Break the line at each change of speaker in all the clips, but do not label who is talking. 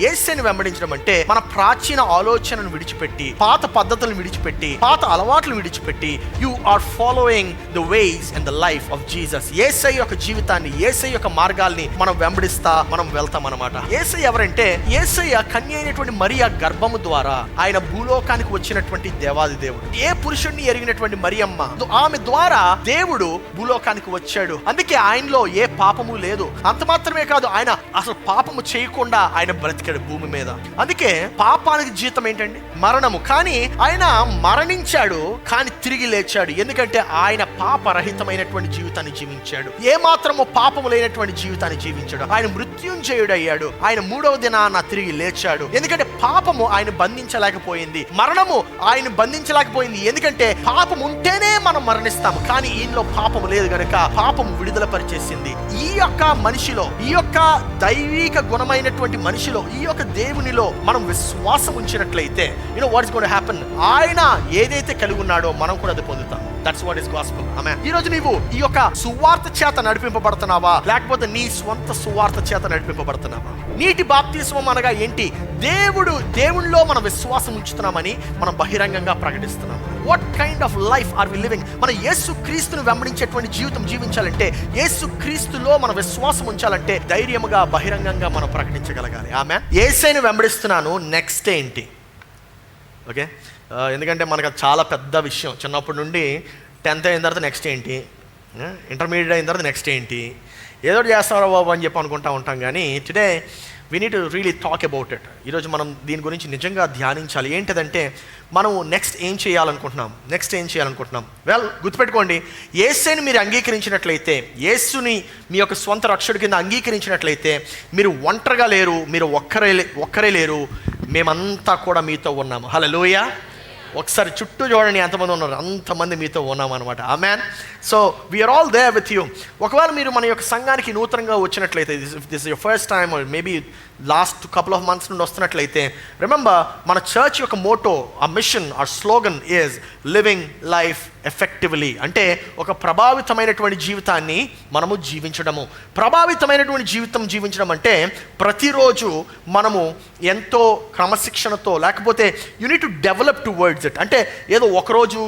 యేసుని వెంబడించడం అంటే మన ప్రాచీన ఆలోచనను విడిచిపెట్టి, పాత పద్ధతులను విడిచిపెట్టి, పాత అలవాట్లు విడిచిపెట్టి, you are following the ways and the life of Jesus. Yesayya యొక్క జీవితాన్ని, యేసయ్య యొక్క మార్గాల్ని మనం వెంబడిస్తా మనం వెళ్తాం అన్నమాట. యేసయ్య ఎవరంటే, యేసయ్య కన్య అయినటువంటి మరియ గర్భము ద్వారా ఆయన భూలోకానికి వచ్చినటువంటి దేవాది దేవుడు. ఏ పురుషుడిని ఎరిగినటువంటి మరియమ్మ, ఆమె ద్వారా దేవుడు భూలోకానికి వచ్చాడు. అందుకే ఆయనలో ఏ పాపము లేదు. అంత మాత్రమే కాదు, ఆయన అసలు పాపము చేయకుండా ఆయన బ్రతికాడు భూమి మీద. అందుకే పాపానికి జీతం ఏంటండి? మరణము. కానీ ఆయన మరణించాడు, కానీ తిరిగి లేచాడు. ఎందుకంటే ఆయన పాపరహితమైనటువంటి జీవితాన్ని జీవించాడు. ఏ మాత్రము పాపము లేనటువంటి జీవితాన్ని జీవించాడు. ఆయన మృత్యుంజయుడయ్యాడు. ఆయన 3వ దినాన తిరిగి లేచాడు. ఎందుకంటే పాపము ఆయన బంధించలేకపోయింది, మరణము ఆయన బంధించలేకపోయింది. ఎందుకంటే పాపం ఉంటేనే మనం మరణిస్తాము, కానీ ఈయనలో పాపము లేదు గనుక పాపము విడుదల పరిచేసింది. ఈ యొక్క మనిషిలో, ఈ యొక్క దైవిక గుణమైనటువంటి మనిషిలో, ఈ యొక్క దేవునిలో మనం విశ్వాసం ఉంచినట్లయితే, you know what is going to happen. ఆయన ఏదైతే కలిగి ఉన్నాడో మనం కూడా అది పొందుతాం. That's what is gospel. ఆమేన్. ఈ రోజు నీవు ఈ యొక్క సువార్త చేత నడిపింపబడుతున్నావా, లేకపోతే నీ స్వంత సువార్త చేత నడిపింపబడుతున్నావా? నీటి బాప్తిస్మం అనగా ఏంటి? దేవునిలో మన విశ్వాసం ఉంచుతున్నామని మనం బహిరంగంగా ప్రకటిస్తున్నాం. What kind of life are we living? మన యేసు క్రీస్తును వెంబడించేటువంటి జీవితం జీవించాలంటే, యేసు క్రీస్తులో మన విశ్వాసం ఉంచాలంటే ధైర్యముగా బహిరంగంగా మనం ప్రకటించగలగాలి. ఆమేన్. యేసుని వెంబడిస్తున్నాను, నెక్స్ట్ ఏంటి? ఓకే, ఎందుకంటే మనకు అది చాలా పెద్ద విషయం. చిన్నప్పటి నుండి 10th అయిన తర్వాత నెక్స్ట్ ఏంటి, ఇంటర్మీడియట్ అయిన తర్వాత నెక్స్ట్ ఏంటి, ఏదో చేస్తారో బాబు అని చెప్పి అనుకుంటా ఉంటాం. కానీ today we need to really talk about it. ఈరోజు మనం దీని గురించి నిజంగా ధ్యానించాలి. ఏంటిదంటే, మనం నెక్స్ట్ ఏం చేయాలనుకుంటున్నాం? వెల్, గుర్తుపెట్టుకోండి, యేసుని మీరు అంగీకరించినట్లయితే, యేసుని మీ యొక్క స్వంత రక్షకుడి కింద అంగీకరించినట్లయితే, మీరు ఒంటరిగా లేరు, మీరు ఒక్కరే లేరు, మేమంతా కూడా మీతో ఉన్నాము. హల్లెలూయా. ఒకసారి చుట్టూ చూడండి, ఎంతమంది ఉన్నారు? అంతమంది మీతో ఉన్నాం అనమాట. Amen. So we're all there with you. ఒకవేళ మీరు మన యొక్క సంఘానికి నూతనంగా వచ్చినట్లయితే, this your first time, maybe last couple of months నుండి వస్తున్నట్లయితే, రిమెంబర్, మన చర్చ్ యొక్క మోటో, ఆ మిషన్, ఆ slogan is living life effectively. అంటే ఒక ప్రభావితమైనటువంటి జీవితాన్ని మనము జీవించడము. ప్రభావితమైనటువంటి జీవితం జీవించడం అంటే ప్రతిరోజు మనము ఎంతో క్రమశిక్షణతో, లేకపోతే you need to develop towards it. అంటే ఏదో ఒకరోజు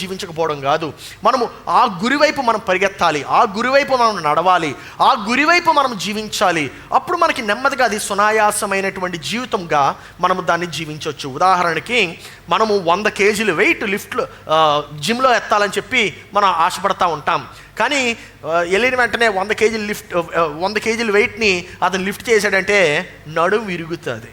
జీవించకపోవడం కాదు. మనము ఆ గురివైపు మనం పరిగెత్తాలి, ఆ గురివైపు మనం నడవాలి, ఆ గురివైపు మనం జీవించాలి. అప్పుడు మనకి నెమ్మదిగా అది సునాయాసమైనటువంటి జీవితంగా మనము దాన్ని జీవించవచ్చు. ఉదాహరణకి, మనము 100 kg వెయిట్ లిఫ్ట్లో జిమ్లో ఎత్తాలని చెప్పి మనం ఆశపడతా ఉంటాం. కానీ వెళ్ళిన వెంటనే 100 kg వెయిట్ని అతను లిఫ్ట్ చేశాడంటే నడుము విరుగుతుంది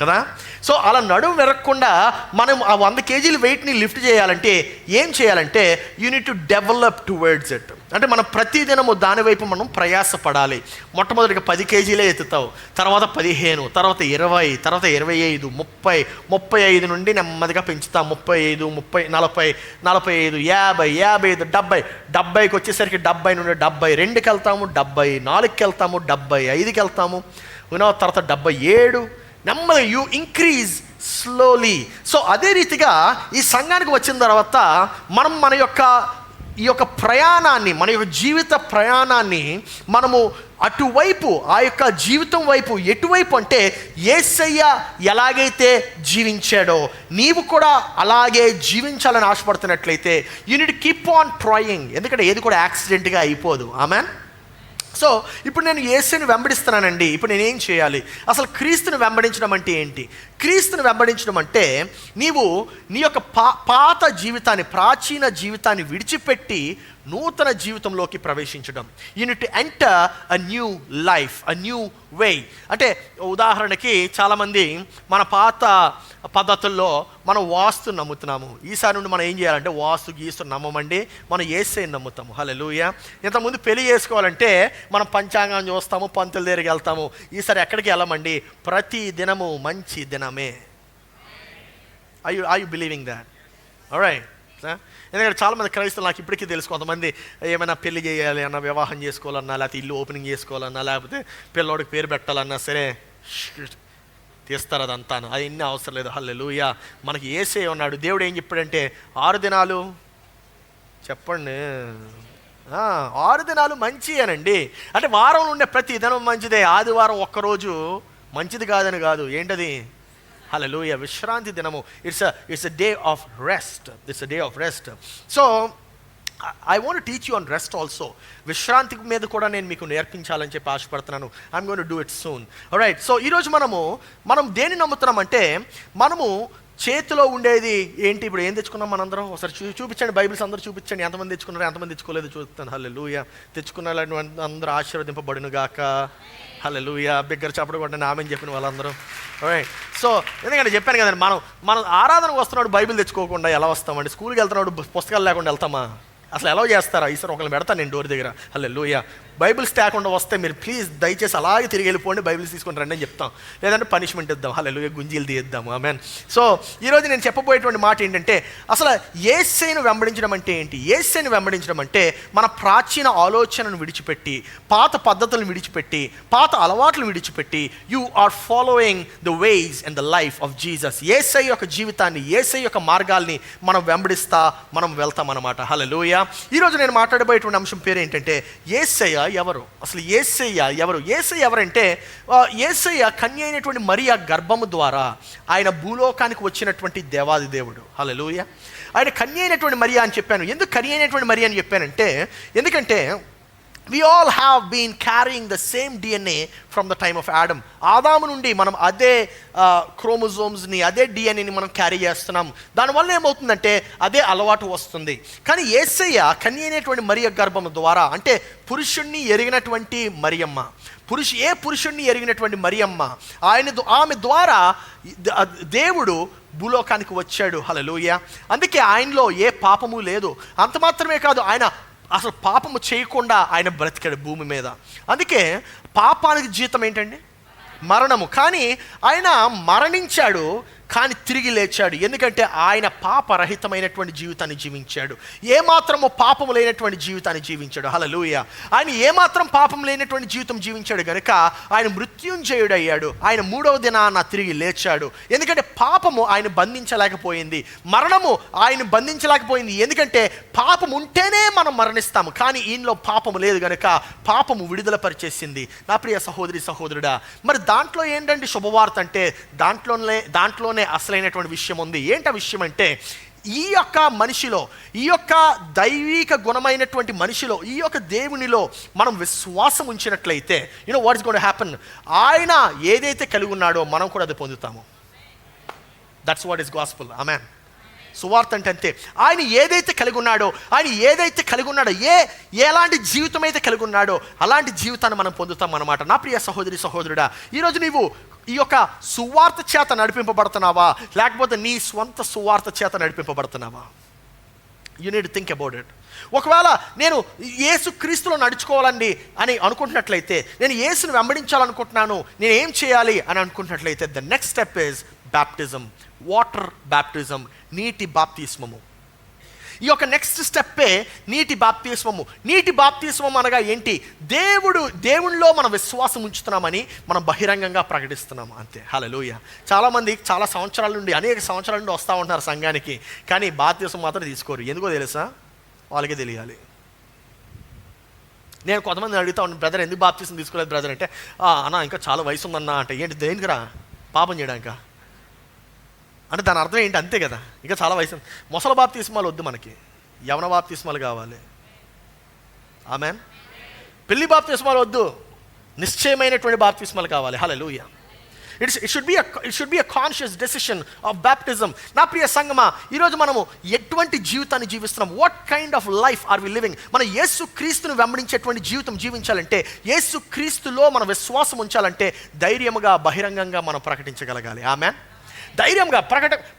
కదా. సో అలా నడుము విరగకుండా మనం ఆ 100 kg వెయిట్ని లిఫ్ట్ చేయాలంటే ఏం చేయాలంటే, you need to develop towards it. అంటే మనం ప్రతిదినము దానివైపు మనం ప్రయాసపడాలి. మొట్టమొదటిగా 10 kgలే ఎత్తుతావు, తర్వాత 15, తర్వాత 20, తర్వాత 25, 30, 35 నుండి నెమ్మదిగా పెంచుతాం. 35, 30, 40, 45, 50, 55, 70కి వచ్చేసరికి 70 నుండి 72కి వెళ్తాము, 74కి వెళ్తాము, 75కి వెళ్తాము, తర్వాత 77. నెమ్మదిగా యూ ఇంక్రీజ్ స్లోలీ. సో అదే రీతిగా ఈ సంఘానికి వచ్చిన తర్వాత మనం ఈ యొక్క ప్రయాణాన్ని, మన యొక్క జీవిత ప్రయాణాన్ని మనము అటువైపు, ఆ యొక్క జీవితం వైపు, ఎటువైపు అంటే యేసయ్య ఎలాగైతే జీవించాడో నీవు కూడా అలాగే జీవించాలని ఆశపడుతున్నట్లయితే you need keep on trying. ఎందుకంటే ఏది కూడా యాక్సిడెంట్గా అయిపోదు. ఆమెన్. సో ఇప్పుడు నేను యేసుని వెంబడిస్తున్నానండి, ఇప్పుడు నేనేం చేయాలి? అసలు క్రీస్తుని వెంబడించడం అంటే ఏంటి? క్రీస్తుని వెంబడించడం అంటే నీవు నీ యొక్క పాత జీవితాన్ని, ప్రాచీన జీవితాన్ని విడిచిపెట్టి నూతన జీవితంలోకి ప్రవేశించడం. You need to enter a new life, a new వే. అంటే ఉదాహరణకి చాలామంది మన పాత పద్ధతుల్లో మనం వాస్తు నమ్ముతున్నాము. ఈసారి నుండి మనం ఏం చేయాలంటే వాస్తు గీస్తు నమ్మమండి, మనం యేసుని నమ్ముతాము. హల్లెలూయా. ఇంతకుముందు పెళ్లి చేసుకోవాలంటే మనం పంచాంగం చూస్తాము, పంతుల దగ్గరికి వెళ్తాము. ఈసారి ఎక్కడికి వెళ్ళమండి, ప్రతి దినము మంచి దినమే. I you believing that? Alright. ఎందుకంటే చాలామంది క్రైస్తవులు, నాకు ఇప్పటికీ తెలుసు, కొంతమంది ఏమైనా పెళ్లి చేయాలి అన్నా, వివాహం చేసుకోవాలన్నా, లేకపోతే ఇల్లు ఓపెనింగ్ చేసుకోవాలన్నా, లేకపోతే పిల్లోడికి పేరు పెట్టాలన్నా సరే తీస్తారు. అదంతాను అది ఇన్ని అవసరం లేదు. హల్లెలూయా. మనకి యేసే ఉన్నాడు. దేవుడు ఏం చెప్పాడంటే 6 దినాలు చెప్పండి, 6 దినాలు మంచి అనండి. అంటే వారంలో ఉండే ప్రతి దినం మంచిదే, ఆదివారం ఒక్కరోజు మంచిది కాదని కాదు. ఏంటది? హల్లెలూయా, విశ్రాంతి దినము. It's a day of rest. It's a day of rest. So I want teach you on rest also. విశ్రాంతి మీద కూడా నేను మీకు నేర్పించాలని చెప్పి ఆశపడుతున్నాను. I'm going to do it soon. Alright. So ఈరోజు మనం దేన్ని నమ్ముతున్నామంటే, మనము చేతిలో ఉండేది ఏంటి? ఇప్పుడు ఏం తెచ్చుకున్నాం మనందరం? ఒకసారి చూపించండి, బైబిల్స్ అందరూ చూపించండి. ఎంతమంది తెచ్చుకున్నారు, ఎంతమంది తెచ్చుకోలేదు చూస్తాను. హల్లెలూయా. తెచ్చుకున్న అందరూ ఆశీర్వదింపబడును గాక. హల్లెలూయా. బిగ్గర చప్పుడు కొట్టండి ఆమెను చెప్పిన వాళ్ళందరూ. రైట్. సో ఎందుకంటే చెప్పాను కదండి, మనం ఆరాధనకు వస్తున్నాడు బైబిల్ తెచ్చుకోకుండా ఎలా వస్తామండి? స్కూల్కి వెళ్తున్నాడు పుస్తకాలు లేకుండా వెళ్తామా? అసలు ఎలా చేస్తారా? ఈసారి ఒకరిని పెడతాను నేను డోర్ దగ్గర. హల్లెలూయా. బైబిల్స్ తేకుండా వస్తే మీరు ప్లీజ్ దయచేసి అలాగే తిరిగి వెళ్ళిపోండి, బైబిల్స్ తీసుకొని రండి అని చెప్తాం. లేదంటే పనిష్మెంట్ ఇద్దాం. హల్లెలూయా. గుంజీలు తీద్దాము. ఆమేన్. సో ఈరోజు నేను చెప్పబోయేటువంటి మాట ఏంటంటే, అసలు యేసయ్యను వెంబడించడం అంటే ఏంటి? యేసయ్యను వెంబడించడం అంటే మన ప్రాచీన ఆలోచనను విడిచిపెట్టి, పాత పద్ధతులను విడిచిపెట్టి, పాత అలవాట్లను విడిచిపెట్టి, you are following the ways and the life of Jesus. Yesayya యొక్క జీవితాన్ని, యేసయ్య యొక్క మార్గాల్ని మనం వెంబడిస్తా మనం వెళ్తాం అన్నమాట. హల్లెలూయా. ఈరోజు నేను మాట్లాడబోయేటువంటి అంశం పేరు ఏంటంటే, యేసయ్య ఎవరు? అసలు యేసయ్య ఎవరు? యేసయ్య ఎవరంటే, యేసయ్య కన్య అయినటువంటి మరియ గర్భము ద్వారా ఆయన భూలోకానికి వచ్చినటువంటి దేవాది దేవుడు. హల్లెలూయా. ఆయన కన్య అయినటువంటి మరియ అని చెప్పాను. ఎందుకు కన్య అయినటువంటి మరియ అని చెప్పానంటే, ఎందుకంటే we all have been carrying the same DNA from the time of Adam. ఆదాము నుండి మనం అదే క్రోమోజోమ్స్ని, అదే డిఎన్ఏని మనం క్యారీ చేస్తున్నాం. దానివల్ల ఏమవుతుందంటే అదే అలవాటు వస్తుంది. కానీ యేసయ్య కన్య అయినటువంటి మరియ గర్భము ద్వారా, అంటే పురుషుణ్ణి ఎరిగినటువంటి మరియమ్మ, ఏ పురుషుణ్ణి ఎరిగినటువంటి మరియమ్మ, ఆమె ద్వారా దేవుడు భూలోకానికి వచ్చాడు. హల్లెలూయా. అందుకే ఆయనలో ఏ పాపము లేదు. అంత మాత్రమే కాదు, ఆయన అసలు పాపము చేయకుండా ఆయన బ్రతికాడు భూమి మీద. అందుకే పాపానికి జీతం ఏంటండి? మరణము. కానీ ఆయన మరణించాడు, కానీ తిరిగి లేచాడు. ఎందుకంటే ఆయన పాపరహితమైనటువంటి జీవితాన్ని జీవించాడు. ఏమాత్రము పాపము లేనటువంటి జీవితాన్ని జీవించాడు. హల్లెలూయా. ఆయన ఏమాత్రం పాపం లేనటువంటి జీవితం జీవించాడు కనుక ఆయన మృత్యుంజయుడు అయ్యాడు. ఆయన 3వ దినాన తిరిగి లేచాడు. ఎందుకంటే పాపము ఆయన బంధించలేకపోయింది, మరణము ఆయన బంధించలేకపోయింది. ఎందుకంటే పాపం ఉంటేనే మనం మరణిస్తాము, కానీ ఈయనలో పాపము లేదు కనుక పాపము విడుదల పరిచేసింది. నా ప్రియ సహోదరి సహోదరుడా, మరి దాంట్లో ఏంటంటే శుభవార్త అంటే, దాంట్లోనే అసలైనటువంటి విషయం ఉంది. ఏంటి ఆ విషయం అంటే, ఈ యొక్క మనిషిలో, ఈ యొక్క దైవిక గుణమైనటువంటి మనిషిలో, ఈ యొక్క దేవునిలో మనం విశ్వాసం ఉంచినట్లయితే, you know what is going to happen. ఆయన ఏదైతే కలిగి ఉన్నాడో మనం కూడా అది పొందుతాము. That's what is gospel. ఆమేన్. సువార్త అంటే అంతే. ఆయన ఏదైతే కలిగి ఉన్నాడో, ఎలాంటి జీవితం అయితే కలిగి ఉన్నాడో అలాంటి జీవితాన్ని మనం పొందుతాం అన్నమాట. నా ప్రియ సహోదరి సహోదరుడా, ఈరోజు నీవు ఈ యొక్క సువార్త చేత నడిపింపబడుతున్నావా, లేకపోతే నీ స్వంత సువార్త చేత నడిపింపబడుతున్నావా? You need to think about it. ఒకవేళ నేను యేసు క్రీస్తులో నడుచుకోవాలండి అని అనుకుంటున్నట్లయితే, నేను యేసుని వెంబడించాలనుకుంటున్నాను, నేను ఏం చేయాలి అని అనుకుంటున్నట్లయితే, the next step is baptism. Water baptism, నీటి బాప్తిస్మము. ఈ యొక్క నెక్స్ట్ స్టెప్పే నీటి బాప్తిస్మము. నీటి బాప్తిస్మం అనగా ఏంటి? దేవునిలో మనం విశ్వాసం ఉంచుతున్నామని మనం బహిరంగంగా ప్రకటిస్తున్నాము అంతే. హల్లెలూయా. చాలామంది చాలా సంవత్సరాల నుండి, అనేక సంవత్సరాల నుండి వస్తూ ఉంటారు సంఘానికి, కానీ బాప్తిస్మం మాత్రం తీసుకోరు. ఎందుకో తెలుసా? వాళ్ళకే తెలియాలి. నేను కొంతమంది అడుగుతా ఉన్నాను, బ్రదర్ ఎందుకు బాప్తిస్మం తీసుకోలేదు బ్రదర్ అంటే, అన్న ఇంకా చాలా వయసు ఉందన్నా అంటే, ఏంటి దేనికిరా? పాపం చేయడానిక అంటే దాని అర్థం ఏంటి? అంతే కదా, ఇంకా చాలా వయసు. ముసలి బాప్తిస్మాలు వద్దు మనకి, యవన బాప్తిస్మాలు కావాలి. ఆమేన్. పెళ్లి బాప్తిస్మాలు వద్దు, నిశ్చయమైనటువంటి బాప్తిస్మాలు కావాలి. హల్లెలూయా. It should be a conscious decision of baptism. నా ప్రియ సంగమా, ఈరోజు మనము ఎటువంటి జీవితాన్ని జీవిస్తున్నాం? What kind of life are we living? మన యేసు క్రీస్తును వెంబడించేటువంటి జీవితం జీవించాలంటే, యేసు క్రీస్తులో మన విశ్వాసం ఉంచాలంటే ధైర్యముగా బహిరంగంగా మనం ప్రకటించగలగాలి. ఆమేన్. ధైర్యంగా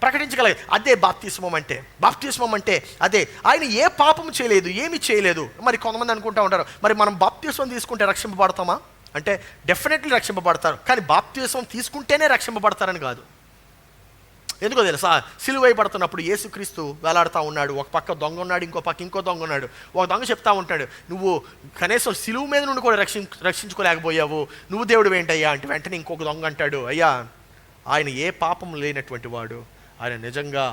ప్రకటించగలగాలి. అదే బాప్తిస్మం అంటే. బాప్తిస్మం అంటే అదే. ఆయన ఏ పాపం చేయలేదు, ఏమి చేయలేదు. మరి కొంతమంది అనుకుంటూ ఉంటారు, మరి మనం బాప్తిస్మం తీసుకుంటే రక్షింపబడతామా అంటే, డెఫినెట్లీ రక్షింపబడతారు, కానీ బాప్తిస్మం తీసుకుంటేనే రక్షింపబడతారని కాదు. ఎందుకో తెలుసా? సిలువైపడుతున్నప్పుడు యేసుక్రీస్తు వేలాడుతూ ఉన్నాడు. ఒక పక్క దొంగ ఉన్నాడు, ఇంకో పక్క ఇంకో దొంగ ఉన్నాడు. ఒక దొంగ చెప్తా ఉంటాడు, నువ్వు కనీసం సిలువ మీద నుండి కూడా రక్షించుకోలేకపోయావు, నువ్వు దేవుడు ఏంటయ్యా అంటే, వెంటనే ఇంకొక దొంగ అంటాడు, అయ్యా ఆయన ఏ పాపం లేనటువంటి వాడు, ఆయన నిజంగా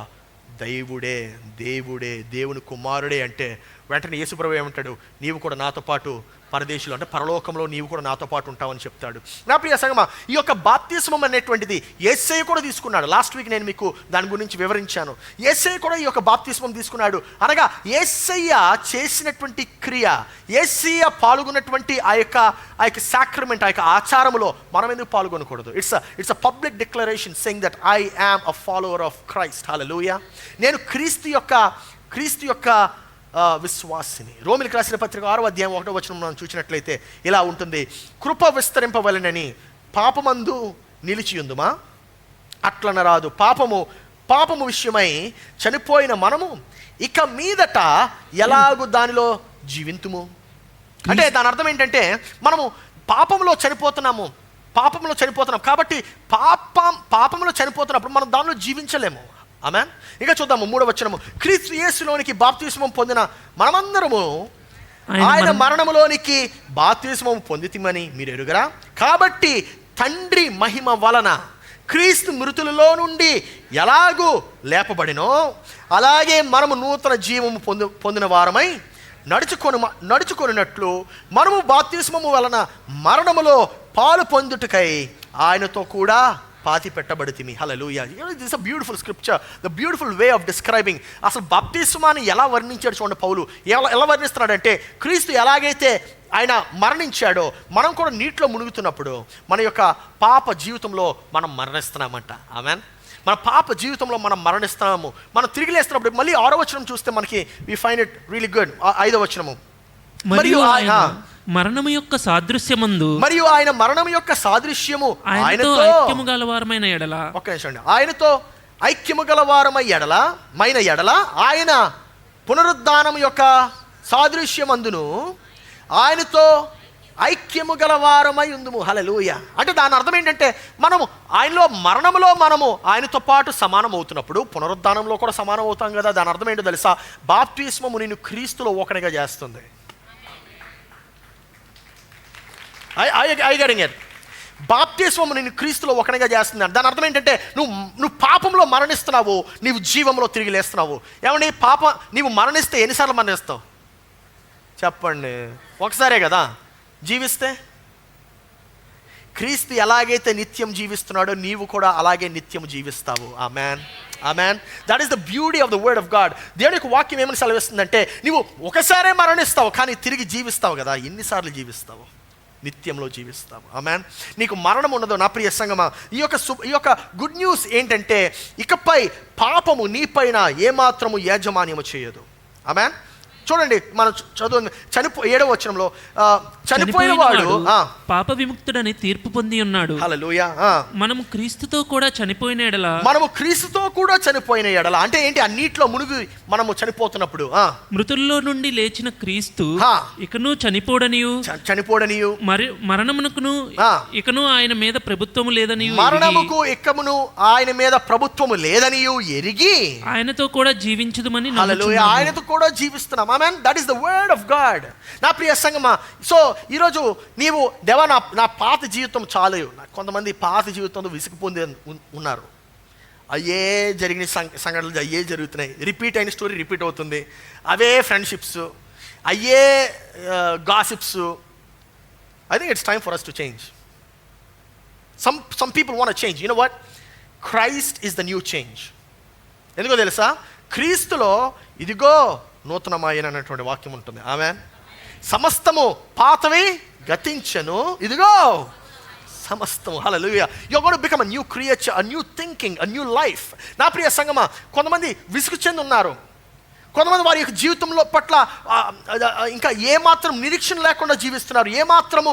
దేవుడే, దేవుని కుమారుడే అంటే, వెంటనే యేసుప్రభువు ఏమంటాడు, నీవు కూడా నాతో పాటు పరదేశులు అంటే పరలోకంలో నీవు కూడా నాతో పాటు ఉంటావని చెప్తాడు. నా ప్రియ సంగమా, ఈ యొక్క బాప్తిస్మం అనేటువంటిది యేసయ్య కూడా తీసుకున్నాడు. లాస్ట్ వీక్ నేను మీకు దాని గురించి వివరించాను. యేసయ్య కూడా ఈ యొక్క బాప్తిస్మం తీసుకున్నాడు. అనగా యేసయ్య చేసినటువంటి క్రియ, యేసయ్య పాల్గొన్నటువంటి ఆ యొక్క సాక్రమెంట్, ఆ యొక్క ఆచారములో మనం ఎందుకు పాల్గొనకూడదు? It's a public declaration saying that I am a follower of Christ. హల్లెలూయా. నేను క్రీస్తు యొక్క విశ్వాసిని. రోమిలికి రాసిన పత్రిక 6వ అధ్యాయం 1వ వచనం మనం చూసినట్లయితే ఇలా ఉంటుంది: కృప విస్తరింపవలెనని పాపమందు నిలిచియుందుమా? అట్లనరాదు. పాపము విషయమై చనిపోయిన మనము ఇక మీదట ఎలాగూ దానిలో జీవింతుము. అంటే దాని అర్థం ఏంటంటే, మనము పాపంలో చనిపోతున్నాం కాబట్టి పాపంలో చనిపోతున్నప్పుడు మనం దానిలో జీవించలేము. ఆమేన్. ఇక చూద్దాము 3వ వచనము: క్రీస్తు యేసులోనికి బాప్తిస్మం పొందిన మనమందరము ఆయన మరణములోనికి బాప్తిస్మం పొందితిమని మీరు ఎరుగరా? కాబట్టి తండ్రి మహిమ వలన క్రీస్తు మృతులలో నుండి ఎలాగూ లేపబడినో అలాగే మనము నూతన జీవము పొందిన వారమై నడుచుకొనినట్లు మనము బాప్తిస్మము వలన మరణములో పాలు పొందుటకై ఆయనతో కూడా పాతి పెట్టబడితిమి. హల్లెలూయా. This is a beautiful scripture, the beautiful way of describing. అసలు బాప్తిస్మాన్ని ఎలా వర్ణించాడు చూడండి పౌలు. ఎలా వర్ణిస్తున్నాడంటే, క్రీస్తు ఎలాగైతే ఆయన మరణించాడో మనం కూడా నీటిలో మునుగుతున్నప్పుడు మన యొక్క పాప జీవితంలో మనం మరణిస్తున్నామంట. ఆమేన్. మన పాప జీవితంలో మనం మరణిస్తున్నాము. మనం తిరిగి లేస్తున్నప్పుడు మళ్ళీ 6వ వచనం చూస్తే మనకి we find it really good. 5వ వచనము: మరియు ఆయన
మరణము యొక్క సాదృశ్యమందు
ఆయన మరణము యొక్క సాదృశ్యము ఆయనతో
ఐక్యము గలవారమైన ఎడల,
ఒక్క నిమిషం అండి, ఆయనతో ఐక్యము గలవారమై ఎడల ఆయన పునరుద్ధానం యొక్క సాదృశ్యమందును ఆయనతో ఐక్యము గలవారమై ఉందుము. హల్లెలూయా. అంటే దాని అర్థం ఏంటంటే, మనము ఆయనలో మరణములో మనము ఆయనతో పాటు సమానం అవుతున్నప్పుడు పునరుద్ధానంలో కూడా సమానం అవుతాం కదా. దాని అర్థం ఏంటో తెలుసా? బాప్తిస్మము నిన్ను క్రీస్తులో ఒకనిగా చేస్తుంది. బాప్తిస్మము నిన్ను క్రీస్తులో ఒకనిగా చేస్తుంది. దాని అర్థం ఏంటంటే, నువ్వు పాపంలో మరణిస్తున్నావు, నీవు జీవంలో తిరిగి లేస్తున్నావు. ఏమండి, నీవు మరణిస్తే ఎన్నిసార్లు మరణిస్తావు చెప్పండి? ఒకసారే కదా. జీవిస్తే క్రీస్తు ఎలాగైతే నిత్యం జీవిస్తున్నాడో నీవు కూడా అలాగే నిత్యం జీవిస్తావు. ఆమేన్, ఆమేన్. That is the beauty of the word of God. దేవుని యొక్క వాక్యం ఏమని సెలవిస్తుందంటే, నీవు ఒకసారే మరణిస్తావు కానీ తిరిగి జీవిస్తావు కదా. ఎన్నిసార్లు జీవిస్తావు? నిత్యంలో జీవిస్తావు. ఆమేన్. నీకు మరణం ఉండదు. నా ప్రియ సంగమా, ఈ యొక్క గుడ్ న్యూస్ ఏంటంటే, ఇకపై పాపము నీపైన ఏమాత్రము యాజమాన్యము చేయదు. ఆమేన్. చూడండి, మనం చదువు 7వ వచనంలో, చనిపోయిన వాడు
పాప విముక్తుడని తీర్పు పొంది ఉన్నాడు.
హల్లెలూయా.
మనము క్రీస్తుతో కూడా చనిపోయిన ఎడల
అంటే ఏంటి? అన్నిట్లో మునిగి మనము చనిపోతున్నప్పుడు
మృతుల్లో నుండి లేచిన క్రీస్తు ఇకను చనిపోడనియు మరణమునకును ఇకను ఆయన మీద ప్రభుత్వము లేదనియు
ఆయన మీద ప్రభుత్వము లేదనియు ఎరిగి ఆయనతో కూడా
జీవించుదుమని.
హల్లెలూయా. ఆయనతో కూడా జీవిస్తున్నాం. ఆమేన్. That is the word of God. నా ప్రియ సంగమా, సో ఈరోజు నీవు దేవా నా పాత జీవితం చాలు. కొంతమంది పాత జీవితంలో విసిగిపోంది ఉన్నారు. అయ్యే జరిగిన సంఘటనలు అయ్యే జరుగుతున్నాయి. రిపీట్ అయిన స్టోరీ రిపీట్ అవుతుంది. అవే ఫ్రెండ్షిప్స్, అయ్యే gossips. I think it's time for us to change. Some people want to change. You know what? Christ is the new change. ఎందుకో తెలుసా? క్రీస్తులో ఇదిగో నూతనమైనటువంటి వాక్యం ఉంటుంది. ఆమేన్. సమస్తము పాతవి గతించెను, ఇదిగో సమస్తము. హల్లెలూయా. You are going to become a new creature, a new thinking, a new life. నా ప్రియ సంగమా, కొంతమంది విసుగు చెంది ఉన్నారు. కొంతమంది వారి యొక్క జీవితంలో పట్ల ఇంకా ఏమాత్రం నిరీక్షణ లేకుండా జీవిస్తున్నారు, ఏమాత్రము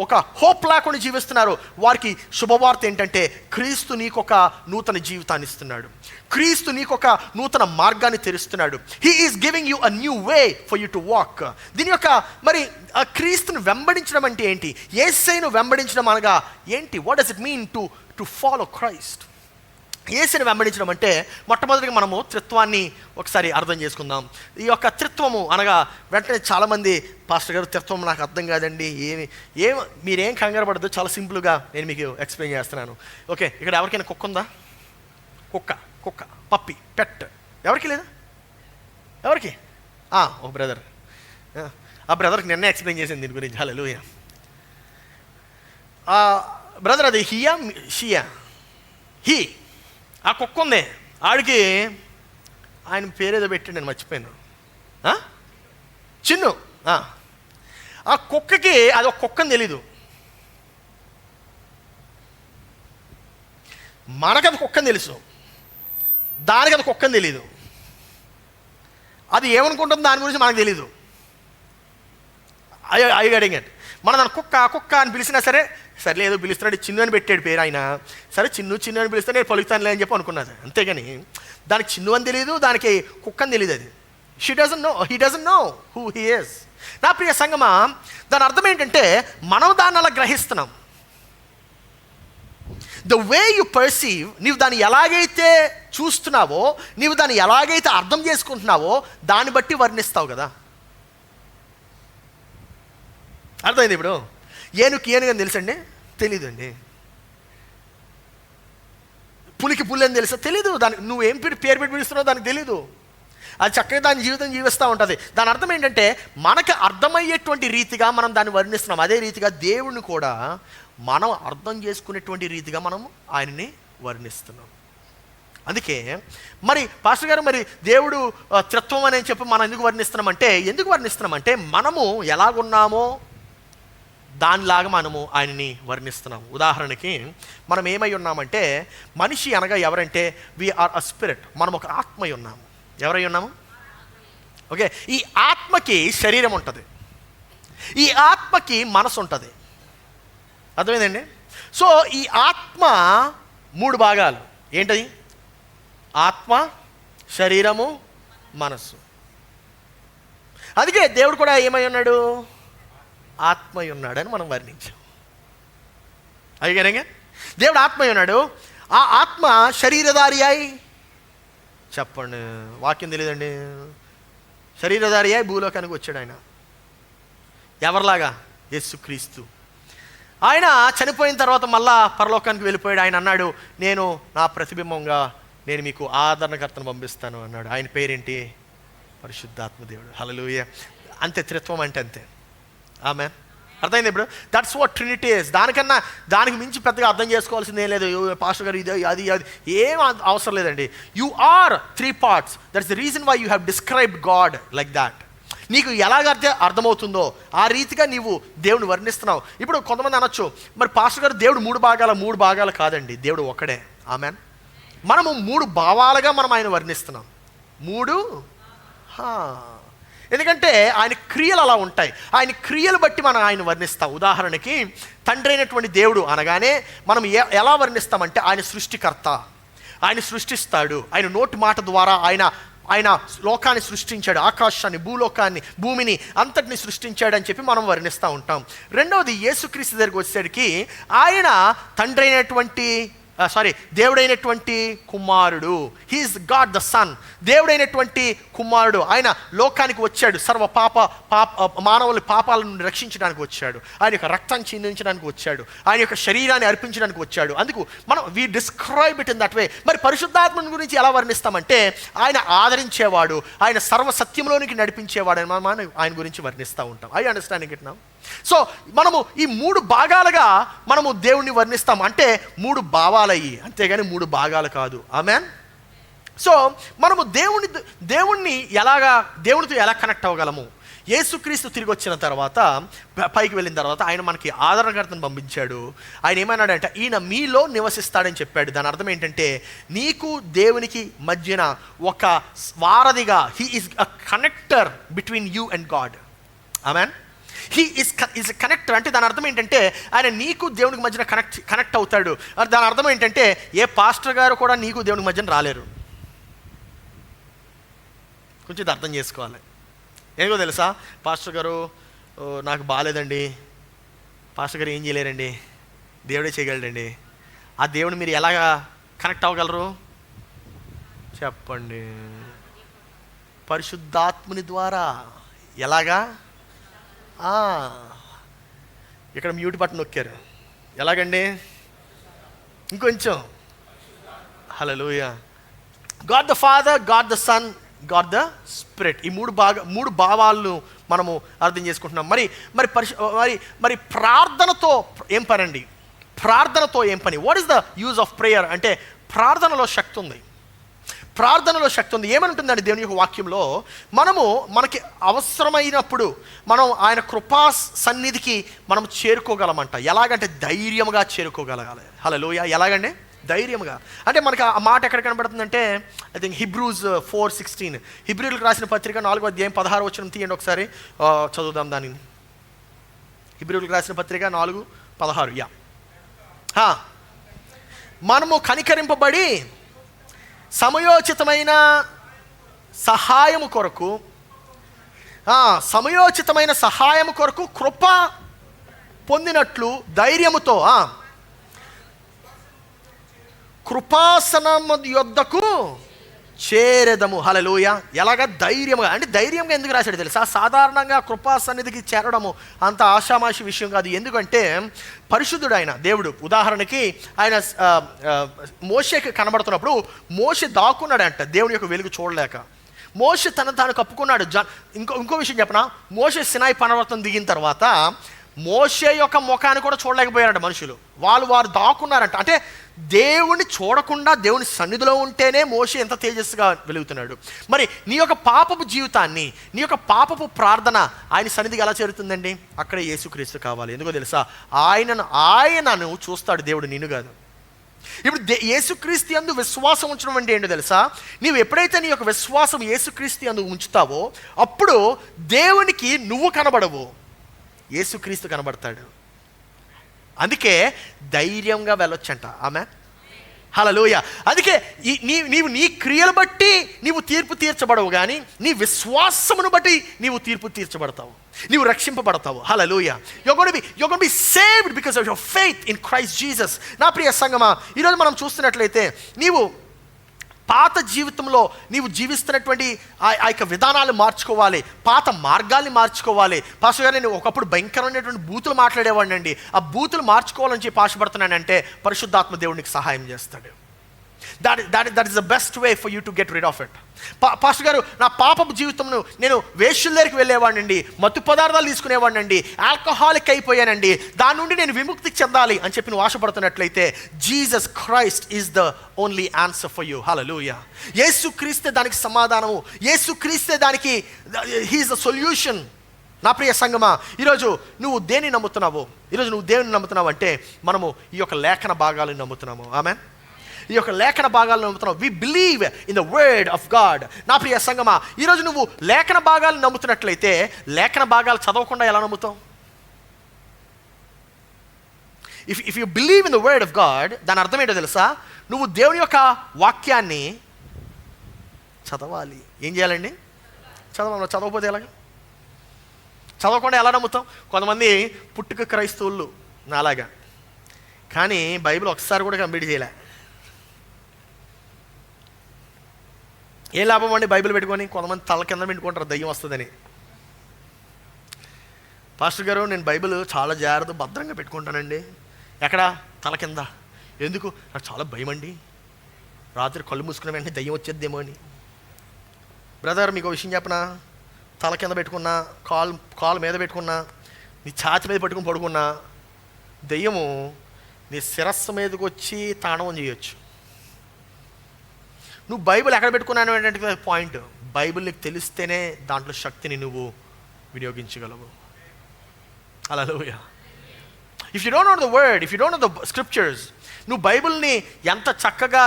ఒక హోప్ లేకుండా జీవిస్తున్నారు. వారికి శుభవార్త ఏంటంటే, క్రీస్తు నీకొక నూతన జీవితాన్ని ఇస్తున్నాడు. క్రీస్తు నీకొక నూతన మార్గాన్ని తెరుస్తున్నాడు. He is giving you a new way for you to walk. దీని యొక్క మరి ఆ క్రీస్తును వెంబడించడం అంటే ఏంటి? యేసయ్యను వెంబడించడం అనగా ఏంటి? What does it mean to follow Christ? యేసుని వెంబడించడం అంటే మొట్టమొదటిగా మనము త్రిత్వాన్ని ఒకసారి అర్థం చేసుకుందాం. ఈ యొక్క త్రిత్వము అనగా వెంటనే చాలామంది, పాస్టర్ గారు త్రిత్వం నాకు అర్థం కాదండి, మీరేం కంగారు పడద్దు, చాలా సింపుల్గా నేను మీకు ఎక్స్ప్లెయిన్ చేస్తున్నాను. ఓకే, ఇక్కడ ఎవరికైనా కుక్క ఉందా? కుక్క పప్పి పెట్ ఎవరికి లేదా? ఎవరికి? ఓ బ్రదర్, ఆ బ్రదర్కి నిన్నే ఎక్స్ప్లెయిన్ చేసింది దీని గురించి. హల్లెలూయా. బ్రదర్ అది హియా షియా హీ ఆ కుక్క ఉంది, ఆడికి ఆయన పేరేదో పెట్టి నేను మర్చిపోయాను, చిన్ను. ఆ కుక్కకి అది ఒక కుక్కని తెలీదు, మనకది కుక్కని తెలుసు, దానికి అది కుక్కని తెలీదు. అది ఏమనుకుంటుంది దాని గురించి మనకు తెలీదు. అయ్యగడింగ్ అంటే మన దాని కుక్క కుక్క అని పిలిచినా సరే ఏదో పిలుస్తున్నాడు, చిన్ను అని పెట్టాడు పేరు ఆయన, సరే చిన్ను అని పిలిస్తే నేను పలుకుతానులే అని చెప్పి అనుకున్నది. అంతేగాని దానికి చిన్ను అని తెలియదు, దానికి కుక్క అని తెలియదు. అది he doesn't know who he is. నా ప్రియ సంగమా, దాని అర్థం ఏంటంటే మనం దాన్ని అలా గ్రహిస్తున్నాం. ద వే యు పర్సీవ్, నీవు దాన్ని ఎలాగైతే చూస్తున్నావో, నీవు దాన్ని ఎలాగైతే అర్థం చేసుకుంటున్నావో దాన్ని బట్టి వర్ణిస్తావు కదా. అర్థమైంది? ఇప్పుడు ఏనుగని తెలుసండి? తెలీదండి. పులికి పులి అని తెలుసా? తెలీదు. దానికి నువ్వేం పేరు పెట్టి పిలుస్తున్నావు దానికి తెలీదు. అది చక్కగా దాని జీవితం జీవిస్తూ ఉంటుంది. దాని అర్థం ఏంటంటే మనకు అర్థమయ్యేటువంటి రీతిగా మనం దాన్ని వర్ణిస్తున్నాం. అదే రీతిగా దేవుణ్ణి కూడా మనం అర్థం చేసుకునేటువంటి రీతిగా మనం ఆయనని వర్ణిస్తున్నాం. అందుకే మరి పాస్టర్ గారు, మరి దేవుడు త్రిత్వం అని చెప్పి మనం ఎందుకు వర్ణిస్తున్నామంటే మనము ఎలాగున్నామో దానిలాగా మనము ఆయనని వర్ణిస్తున్నాము. ఉదాహరణకి మనం ఏమై ఉన్నామంటే, మనిషి అనగా ఎవరంటే వీఆర్ అ స్పిరిట్. మనం ఒక ఆత్మై ఉన్నాము. ఎవరై ఉన్నాము? ఓకే, ఈ ఆత్మకి శరీరం ఉంటుంది, ఈ ఆత్మకి మనసు ఉంటుంది. అర్థమైందండి? సో ఈ ఆత్మ 3 భాగాలు. ఏంటది? ఆత్మ, శరీరము, మనస్సు. అందుకే దేవుడు కూడా ఏమై ఉన్నాడు? ఆత్మై ఉన్నాడని మనం వర్ణించాం. అయ్యగానే దేవుడు ఆత్మై ఉన్నాడు. ఆ ఆత్మ శరీరధారి అయి, చెప్పండి, వాక్యం తెలియదండి, శరీరధారి అయి భూలోకానికి వచ్చాడు. ఆయన ఎవరిలాగా? యేసుక్రీస్తు. ఆయన చనిపోయిన తర్వాత మళ్ళా పరలోకానికి వెళ్ళిపోయాడు. ఆయన అన్నాడు, నేను నా ప్రతిబింబంగా నేను మీకు ఆదరణకర్తను పంపిస్తాను అన్నాడు. ఆయన పేరేంటి? పరిశుద్ధాత్మ దేవుడు. హల్లెలూయా. అంతే, త్రిత్వం అంటే అంతే. ఆమేన్. అర్థమైంది? ఇప్పుడు దట్స్ వాట్ ట్రినిటీ ఇస్. దానికి మించి పెద్దగా అర్థం చేసుకోవాల్సింది ఏం లేదు. పాస్టర్ గారు ఇది అది ఏం అవసరం లేదండి. You are 3 parts. That's the reason why you have described God like that. నీకు ఎలాగైతే అర్థమవుతుందో ఆ రీతిగా నీవు దేవుని వర్ణిస్తున్నావు. ఇప్పుడు కొంతమంది అనొచ్చు, మరి పాస్టర్ గారు దేవుడు 3 భాగాలు కాదండి, దేవుడు ఒక్కడే. ఆమేన్. మనము 3 భావాలుగా మనం ఆయన వర్ణిస్తున్నాం. 3 ఎందుకంటే ఆయన క్రియలు అలా ఉంటాయి. ఆయన క్రియలు బట్టి మనం ఆయన వర్ణిస్తాం. ఉదాహరణకి తండ్రి అయినటువంటి దేవుడు అనగానే మనం ఎలా వర్ణిస్తామంటే ఆయన సృష్టికర్త, ఆయన సృష్టిస్తాడు, ఆయన నోటి మాట ద్వారా ఆయన లోకాన్ని సృష్టించాడు, ఆకాశాన్ని, భూలోకాన్ని, భూమిని అంతటిని సృష్టించాడు అని చెప్పి మనం వర్ణిస్తూ ఉంటాం. రెండవది యేసుక్రీస్తు దగ్గరికి వచ్చేసరికి ఆయన తండ్రి అయినటువంటి దేవుడైనటువంటి కుమారుడు. He is God the Son. దేవుడైనటువంటి కుమారుడు ఆయన లోకానికి వచ్చాడు, సర్వ మానవుల పాపాల నుండి రక్షించడానికి వచ్చాడు, ఆయన యొక్క రక్తాన్ని చిందించడానికి వచ్చాడు, ఆయన యొక్క శరీరాన్ని అర్పించడానికి వచ్చాడు. అందుకు మనం we describe it in that way. మరి పరిశుద్ధాత్మని గురించి ఎలా వర్ణిస్తామంటే ఆయన ఆదరించేవాడు, ఆయన సర్వ సత్యంలోనికి నడిపించేవాడు అని మనం ఆయన గురించి వర్ణిస్తూ ఉంటాం. I understanding it now. So మనము ఈ 3 భాగాలుగా మనము దేవుణ్ణి వర్ణిస్తాం. అంటే 3 భావాలయ్యి, అంతేగాని 3 భాగాలు కాదు. ఆమేన్. సో మనము దేవునితో ఎలా కనెక్ట్ అవ్వగలము? యేసుక్రీస్తు తిరిగి వచ్చిన తర్వాత, పైకి వెళ్ళిన తర్వాత ఆయన మనకి ఆదరణకర్తను పంపించాడు. ఆయన ఏమన్నాడంటే ఈయన మీలో నివసిస్తాడని చెప్పాడు. దాని అర్థం ఏంటంటే నీకు దేవునికి మధ్యన ఒక వారధిగా, he is a connector between you and God. Amen. He is connector అంటే దాని అర్థం ఏంటంటే ఆయన నీకు దేవునికి మధ్యన కనెక్ట్ అవుతాడు. దాని అర్థం ఏంటంటే ఏ పాస్టర్ గారు కూడా నీకు దేవునికి మధ్యన రాలేరు. కొంచెం ఇది అర్థం చేసుకోవాలి. ఏమో తెలుసా, పాస్టర్ గారు నాకు బాగాలేదండి, పాస్టర్ గారు ఏం చేయలేరండి, దేవుడే చేయగలడండి. ఆ దేవుని మీరు ఎలాగా కనెక్ట్ అవ్వగలరు చెప్పండి? పరిశుద్ధాత్ముని ద్వారా. ఎలాగా? ఇక్కడ మ్యూట్ బటన్ నొక్కారు. ఎలాగండి? ఇంకొంచెం. హల్లెలూయా. God the Father, God the Son, God the Spirit. ఈ 3 భావాలను మనము అర్థం చేసుకుంటున్నాం. మరి మరి మరి మరి ప్రార్థనతో ఏం పని అండి? ప్రార్థనతో ఏం పని? What is the use of prayer అంటే ప్రార్థనలో శక్తి ఉంది. ప్రార్థనలో శక్తి ఉంది. ఏమనుంటుందండి దేవుని యొక్క వాక్యంలో? మనకి అవసరమైనప్పుడు మనం ఆయన కృపా సన్నిధికి మనం చేరుకోగలమంట. ఎలాగంటే ధైర్యంగా చేరుకోగలగాలి. హల్లెలూయా. ఎలాగండి? ధైర్యంగా. అంటే మనకి ఆ మాట ఎక్కడ కనబడుతుందంటే ఐ థింక్ Hebrews 4:16, హిబ్రీయులకు రాసిన పత్రిక 4వ అధ్యాయం 16వ వచనం తీయండి ఒకసారి, చదువుదాం దానిని. హిబ్రీయులకు రాసిన పత్రిక 4:16. మనము కనికరింపబడి సమయోచితమైన సహాయము కొరకు కృప పొందినట్లు ధైర్యముతో కృపాసనము యొద్దకు చేరెదము. హల్లెలూయా. ఎలాగా? ధైర్యంగా. అంటే ధైర్యంగా ఎందుకు రాశాడు తెలుసా? సాధారణంగా కృపా సన్నిధికి చేరడము అంత ఆషామాషి విషయం కాదు. ఎందుకంటే పరిశుద్ధుడు ఆయన దేవుడు. ఉదాహరణకి ఆయన మోషేకి కనబడుతున్నప్పుడు మోషే దాక్కున్నాడంట దేవుని యొక్క వెలుగు చూడలేక. మోషే తాను కప్పుకున్నాడు. ఇంకో విషయం చెప్పనా? మోషే సినాయి పర్వతం దిగిన తర్వాత మోషే యొక్క ముఖాన్ని కూడా చూడలేకపోయారంట మనుషులు. వారు దాక్కున్నారంట. అంటే దేవుణ్ణి చూడకుండా దేవుని సన్నిధిలో ఉంటేనే మోషే ఎంత తేజస్సుగా వెలుగుతున్నాడు. మరి నీ యొక్క పాపపు జీవితాన్ని, నీ యొక్క పాపపు ప్రార్థన ఆయన సన్నిధికి ఎలా చేరుతుందండి? అక్కడే యేసుక్రీస్తు కావాలి. ఎందుకో తెలుసా? ఆయనను చూస్తాడు దేవుడు, నిన్ను కాదు. ఇప్పుడు యేసుక్రీస్తు యందు విశ్వాసం ఉంచడం అంటే ఏంటో తెలుసా? నీవు ఎప్పుడైతే నీ యొక్క విశ్వాసం యేసుక్రీస్తు యందు ఉంచుతావో అప్పుడు దేవునికి నువ్వు కనబడవు, యేసుక్రీస్తు కనబడతాడు. అందుకే ధైర్యంగా వెళ్ళొచ్చంట. ఆమె హల్లెలూయా. అందుకే నీవు నీ క్రియలు బట్టి నీవు తీర్పు తీర్చబడవు, కానీ నీ విశ్వాసమును బట్టి నీవు తీర్పు తీర్చబడతావు, నీవు రక్షింపబడతావు. హల్లెలూయా. You're going to be saved because of your faith in Christ Jesus. నా ప్రియ సంగమా, ఈరోజు మనం చూస్తున్నట్లయితే నీవు పాత జీవితంలో నీవు జీవిస్తున్నటువంటి ఆ యొక్క విధానాలు మార్చుకోవాలి, పాత మార్గాల్ని మార్చుకోవాలి. పాస్టర్ గారు, నేను ఒకప్పుడు భయంకరమైనటువంటి బూతులు మాట్లాడేవాడిని అండి. ఆ బూతులు మార్చుకోవాలని చెప్పి ఆశపడుతున్నానంటే పరిశుద్ధాత్మ దేవునికి సహాయం చేస్తాడు. That is the best way for you to get rid of it. Pastor గారు, నా పాపపు జీవితంను నేను వేశ్యల దగ్గరికి వెళ్ళేవాడినండి, మత్తు పదార్థాలు తీసుకునేవాడినండి, ఆల్కహాలిక్ అయిపోయానండి, దాని నుండి నేను విముక్తి చెందాలి అని చెప్పి నువ్వు ఆశపడుతున్నట్లయితే Jesus Christ is the only answer for you. హల్లెలూయా. యేసుక్రీస్తే దానికి సమాధానము, యేసుక్రీస్తే దానికి హీ ఈజ్ ద సొల్యూషన్. నా ప్రియ సంగమా, ఈరోజు నువ్వు దేన్ని నమ్ముతున్నావు? ఈరోజు నువ్వు దేవుని నమ్ముతున్నావు అంటే మనము ఈ యొక్క లేఖన భాగాలను నమ్ముతున్నాము. ఆమేన్. ఈ యొక్క లేఖన భాగాలను నమ్ముతున్నావు. We believe in the word of God. నా ప్రియ సంగమా, ఈరోజు నువ్వు లేఖన భాగాలను నమ్ముతున్నట్లయితే లేఖన భాగాలు చదవకుండా ఎలా నమ్ముతావు? If you believe in the word of God, దాని అర్థం ఏంటో తెలుసా? నువ్వు దేవుని యొక్క వాక్యాన్ని చదవాలి. ఏం చేయాలండి? చదవకపోతే ఎలాగ? చదవకుండా ఎలా నమ్ముతాం? కొంతమంది పుట్టుక క్రైస్తవులు నాలాగా, కానీ బైబిల్ ఒకసారి కూడా కంప్లీట్ చేయలే. ఏ లాభం అండి బైబిల్ పెట్టుకొని? కొంతమంది తల కింద పెట్టుకుంటారు దయ్యం వస్తుందని. పాస్టర్ గారు, నేను బైబిల్ చాలా జాగ్రత్త భద్రంగా పెట్టుకుంటానండి. ఎక్కడ? తల కింద. ఎందుకు? నాకు చాలా భయం అండి, రాత్రి కళ్ళు మూసుకున్న వెంటనే దయ్యం వచ్చేద్దేమో అని. బ్రదర్, మీకు విషయం చెప్పనా? తల కింద పెట్టుకున్నా, కాలు మీద పెట్టుకున్నా, నీ ఛాతి మీద పెట్టుకుని పడుకున్నా దయ్యము నీ శిరస్సు మీదకి వచ్చి తాండవం చేయొచ్చు. నువ్వు బైబిల్ ఎక్కడ పెట్టుకున్నాను ఏంటంటే పాయింట్. బైబిల్ నీకు తెలిస్తేనే దాంట్లో శక్తిని నువ్వు వినియోగించగలవు. హల్లెలూయా. If you don't know the word, if you don't know the scriptures, నువ్వు బైబిల్ని ఎంత చక్కగా,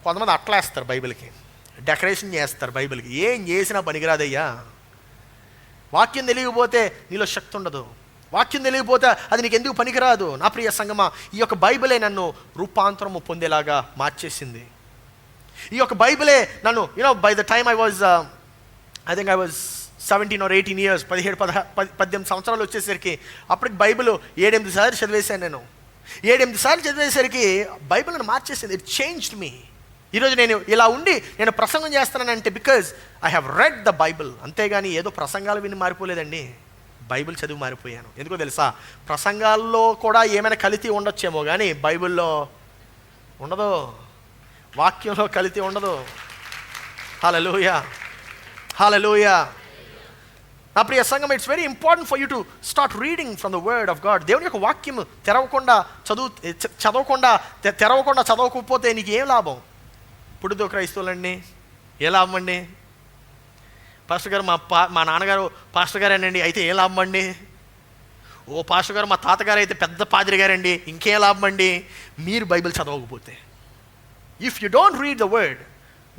కొంతమంది అట్లా వేస్తారు బైబిల్కి, డెకరేషన్ చేస్తారు బైబిల్కి. ఏం చేసినా పనికిరాదయ్యా. వాక్యం తెలియకపోతే నీలో శక్తి ఉండదు. వాక్యం తెలియకపోతే అది నీకు ఎందుకు పనికిరాదు. నా ప్రియ సంగమా, ఈ యొక్క బైబిలే నన్ను రూపాంతరము పొందేలాగా మార్చేసింది. ఈ యొక్క బైబిలే నన్ను by the time I was 17 or 18 years, 17-18 సంవత్సరాలు వచ్చేసరికి అప్పటికి బైబిల్ 7-8 సార్లు చదివేశాను. నేను 7-8 సార్లు చదివేసరికి బైబిల్ నన్ను మార్చేసింది. ఇట్ చేంజ్డ్ మీ. ఈరోజు నేను ఇలా ఉండి నేను ప్రసంగం చేస్తున్నానంటే because I have read the Bible. అంతేగాని ఏదో ప్రసంగాలు విని మారిపోలేదండి, బైబిల్ చదివి మారిపోయాను. ఎందుకో తెలుసా? ప్రసంగాల్లో కూడా ఏమైనా కల్తీ ఉండొచ్చేమో కానీ బైబిల్లో ఉండదు, వాక్యంలో కల్తీ ఉండదు. హల్లెలూయా, హల్లెలూయా. నా ప్రియ సంఘం, it's very important for you to start reading from the word of God. దేవుని యొక్క వాక్యం చదవకపోతే నీకు ఏం లాభం? పుడుతో క్రైస్తవులండి, ఏ లాభం అండి? పాస్టర్ గారు మా నాన్నగారు పాస్టర్ గారేనండి, అయితే ఏం లాభం అండి? ఓ పాస్టర్ గారు మా తాతగారు అయితే పెద్ద పాదిరి గారండి, ఇంకేం లాభం అండి మీరు బైబిల్ చదవకపోతే? If you don't read the word,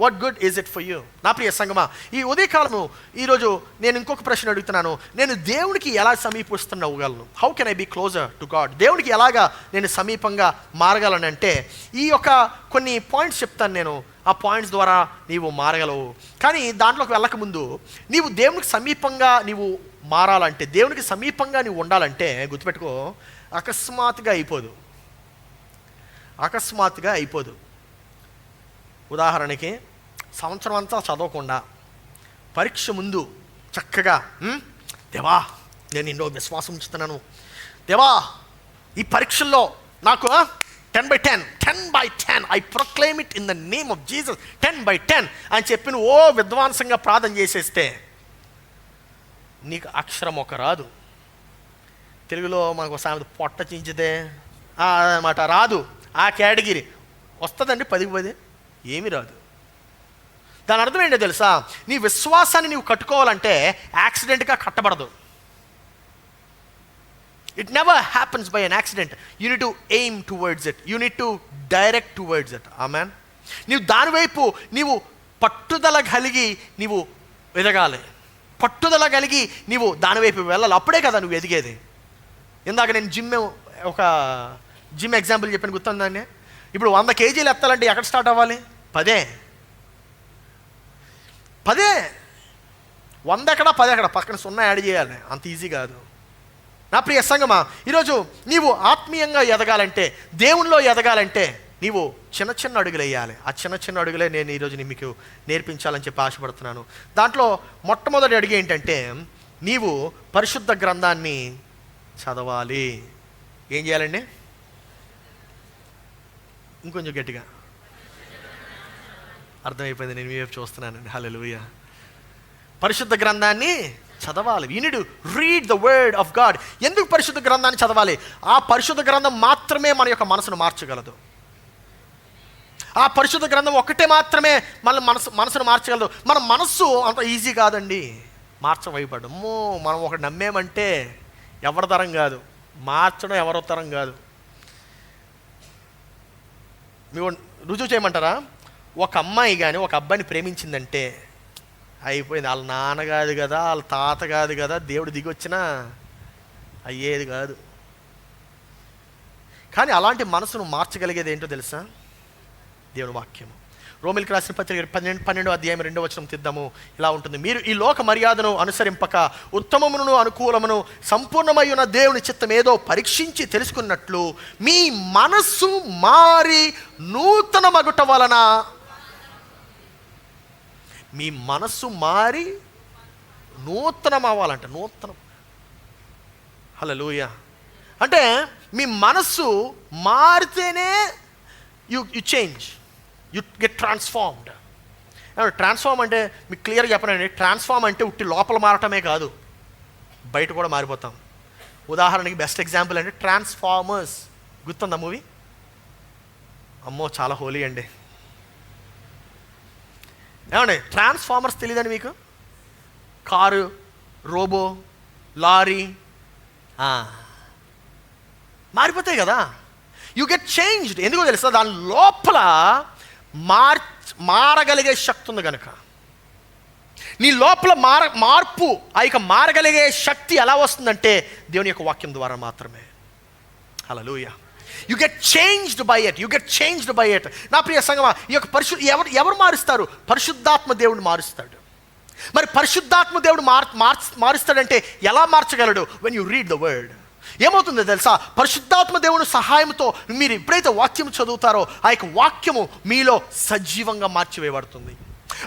what good is it for you? నా ప్రియ సంగమా, ఈ ఉదయకాలము ఈరోజు నేను ఇంకొక ప్రశ్న అడుగుతున్నాను. నేను దేవునికి ఎలా సమీపిస్తున్నగలను? How can I be closer to God? దేవునికి ఎలాగా నేను సమీపంగా మారగలనంటే ఈ యొక్క కొన్ని పాయింట్స్ చెప్తాను నేను. ఆ పాయింట్స్ ద్వారా నీవు మారగలవు. కానీ దాంట్లోకి వెళ్ళకముందు నీవు దేవునికి సమీపంగా నీవు మారాలంటే, దేవునికి సమీపంగా నీవు ఉండాలంటే గుర్తుపెట్టుకో, అకస్మాత్తుగా అయిపోదు. ఉదాహరణకి సంవత్సరం అంతా చదవకుండా పరీక్ష ముందు చక్కగా దేవా నేను ఎన్నో విశ్వాసం ఉంచుతున్నాను, దేవా ఈ పరీక్షల్లో నాకు 10/10 I proclaim it in the name of Jesus 10/10 అని చెప్పి నువ్వు విద్వాంసంగా ప్రార్థన చేసేస్తే నీకు అక్షరం ఒక రాదు. తెలుగులో మనకు సామెత పొట్ట చించితే అన్నమాట, రాదు. ఆ కేటగిరీ వస్తుందండి 10కి 10, ఏమీ రాదు. దాని అర్థం ఏంటో తెలుసా? నీ విశ్వాసాన్ని నీవు కట్టుకోవాలంటే యాక్సిడెంట్గా కట్టబడదు. It never happens by an accident. You need to aim towards it, you need to direct towards it. ఆమెన్. నీవు దానివైపు నీవు పట్టుదల కలిగి నీవు ఎదగాలి, పట్టుదల కలిగి నీవు దానివైపు వెళ్ళాలి. అప్పుడే కదా నువ్వు ఎదిగేది. ఇందాక నేను ఒక జిమ్ ఎగ్జాంపుల్ చెప్పాను, గుర్తుందండి. ఇప్పుడు 100 kgs ఎత్తాలంటే ఎక్కడ స్టార్ట్ అవ్వాలి? 10. 100 ఎక్కడ 10 ఎక్కడ, పక్కన 0 యాడ్ చేయాలి. అంత ఈజీ కాదు. నా ప్రియ సంగమా, ఈరోజు నీవు ఆత్మీయంగా ఎదగాలంటే, దేవునిలో ఎదగాలంటే నీవు చిన్న చిన్న అడుగులు వేయాలి. ఆ చిన్న చిన్న అడుగులే నేను ఈరోజు మీకు నేర్పించాలని చెప్పి ఆశపడుతున్నాను. దాంట్లో మొట్టమొదటి అడుగు ఏంటంటే, నీవు పరిశుద్ధ గ్రంథాన్ని చదవాలి. ఏం చేయాలండి? ఇంకొంచెం గట్టిగా. అర్థమైపోయింది, నేను మీ వైపు చూస్తున్నానండి. హల్లెలూయా. పరిశుద్ధ గ్రంథాన్ని చదవాలి. You need to read the word of God. ఎందుకు పరిశుద్ధ గ్రంథాన్ని చదవాలి? ఆ పరిశుద్ధ గ్రంథం మాత్రమే మన యొక్క మనసును మార్చగలదు. ఆ పరిశుద్ధ గ్రంథం ఒక్కటే మాత్రమే మన మనసును మార్చగలదు. మన మనస్సు అంత ఈజీ కాదండి మార్చవైపడము. మనం ఒకటి నమ్మేమంటే ఎవరి తరం కాదు, మార్చడం ఎవరి తరం కాదు. మీకు రుజువు చేయమంటారా? ఒక అమ్మాయి కానీ ఒక అబ్బాయిని ప్రేమించిందంటే అయిపోయింది. వాళ్ళ నాన్న కాదు కదా, వాళ్ళ తాత కాదు కదా, దేవుడు దిగి వచ్చినా అయ్యేది కాదు. కానీ అలాంటి మనసును మార్చగలిగేది ఏంటో తెలుసా? దేవుని వాక్యము. రోమిలికి రాసిన పత్రిక 12వ అధ్యాయం 2వ వచనం తీద్దాము. ఇలా ఉంటుంది: మీరు ఈ లోక మర్యాదను అనుసరింపక ఉత్తమమును అనుకూలమును సంపూర్ణమై ఉన్న దేవుని చిత్తం ఏదో పరీక్షించి తెలుసుకున్నట్లు మీ మనస్సు మారి నూతన మగుట వలన, మీ మనస్సు మారి నూతనం అవ్వాలంట. నూతనం. హల్లెలూయా. అంటే మీ మనస్సు మారితేనే you change, you get transformed. Transform అంటే మీకు క్లియర్గా చెప్పనండి, ట్రాన్స్ఫార్మ్ అంటే ఉట్టి లోపల మారటమే కాదు, బయట కూడా మారిపోతాం. ఉదాహరణకి బెస్ట్ ఎగ్జాంపుల్ అంటే ట్రాన్స్ఫార్మర్స్. గుర్తుందా మూవీ? అమ్మో చాలా హోలీ అండి. ఏమండి ట్రాన్స్ఫార్మర్స్ తెలియదండి మీకు? కారు, రోబో, లారీ మారిపోతాయి కదా. You get changed. ఎందుకో తెలుసా? దాని లోపల మారగలిగే శక్తి ఉంది కనుక. నీ లోపల మార్పు, ఆ యొక్క మారగలిగే శక్తి ఎలా వస్తుందంటే దేవుని యొక్క వాక్యం ద్వారా మాత్రమే. హల్లెలూయా. You get changed by it, you get changed by it. నా ప్రియ సంగమా, ఈ యొక్క ఎవరు మారుస్తారు? పరిశుద్ధాత్మ దేవుడు మారుస్తాడు. మరి పరిశుద్ధాత్మ దేవుడు మారుస్తాడంటే ఎలా మార్చగలడు? When you read the word. ఏమవుతుందో తెలుసా? పరిశుద్ధాత్మ దేవుని సహాయంతో మీరు ఎప్పుడైతే వాక్యం చదువుతారో ఆ యొక్క వాక్యము మీలో సజీవంగా మార్చివేయబడుతుంది.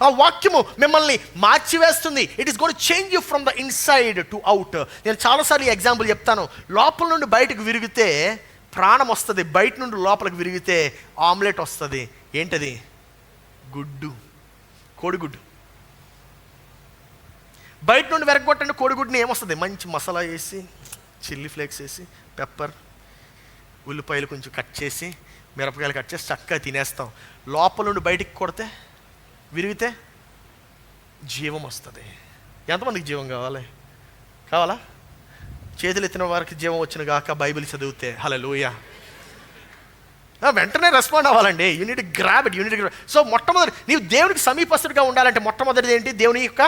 ఆ వాక్యము మిమ్మల్ని మార్చివేస్తుంది. It is going to change you from the inside to out. నేను చాలాసార్లు ఈ ఎగ్జాంపుల్ చెప్తాను. లోపల నుండి బయటకు విరిగితే ప్రాణం వస్తుంది, బయట నుండి లోపలికి విరిగితే ఆమ్లెట్ వస్తుంది. ఏంటది? గుడ్డు, కోడిగుడ్డు. బయట నుండి వెరగొట్టండి కోడిగుడ్డుని, ఏమొస్తుంది? మంచి మసాలా వేసి, చిల్లీ ఫ్లేక్స్ వేసి, పెప్పర్, ఉల్లిపాయలు కొంచెం కట్ చేసి, మిరపకాయలు కట్ చేసి చక్కగా తినేస్తాం. లోపల నుండి బయటికి కొడితే, విరిగితే జీవం వస్తుంది. ఎంతమందికి జీవం కావాలా? చేతులు ఎత్తిన వారికి జీవం వచ్చిన గాక బైబిల్ చదివితే. హల్లెలూయా. వెంటనే రెస్పాండ్ అవ్వాలండి. Unit grab it, unit. So మొట్టమొదటి నీవు దేవునికి సమీపస్తుడిగా ఉండాలంటే మొట్టమొదటిది ఏంటి? దేవుని యొక్క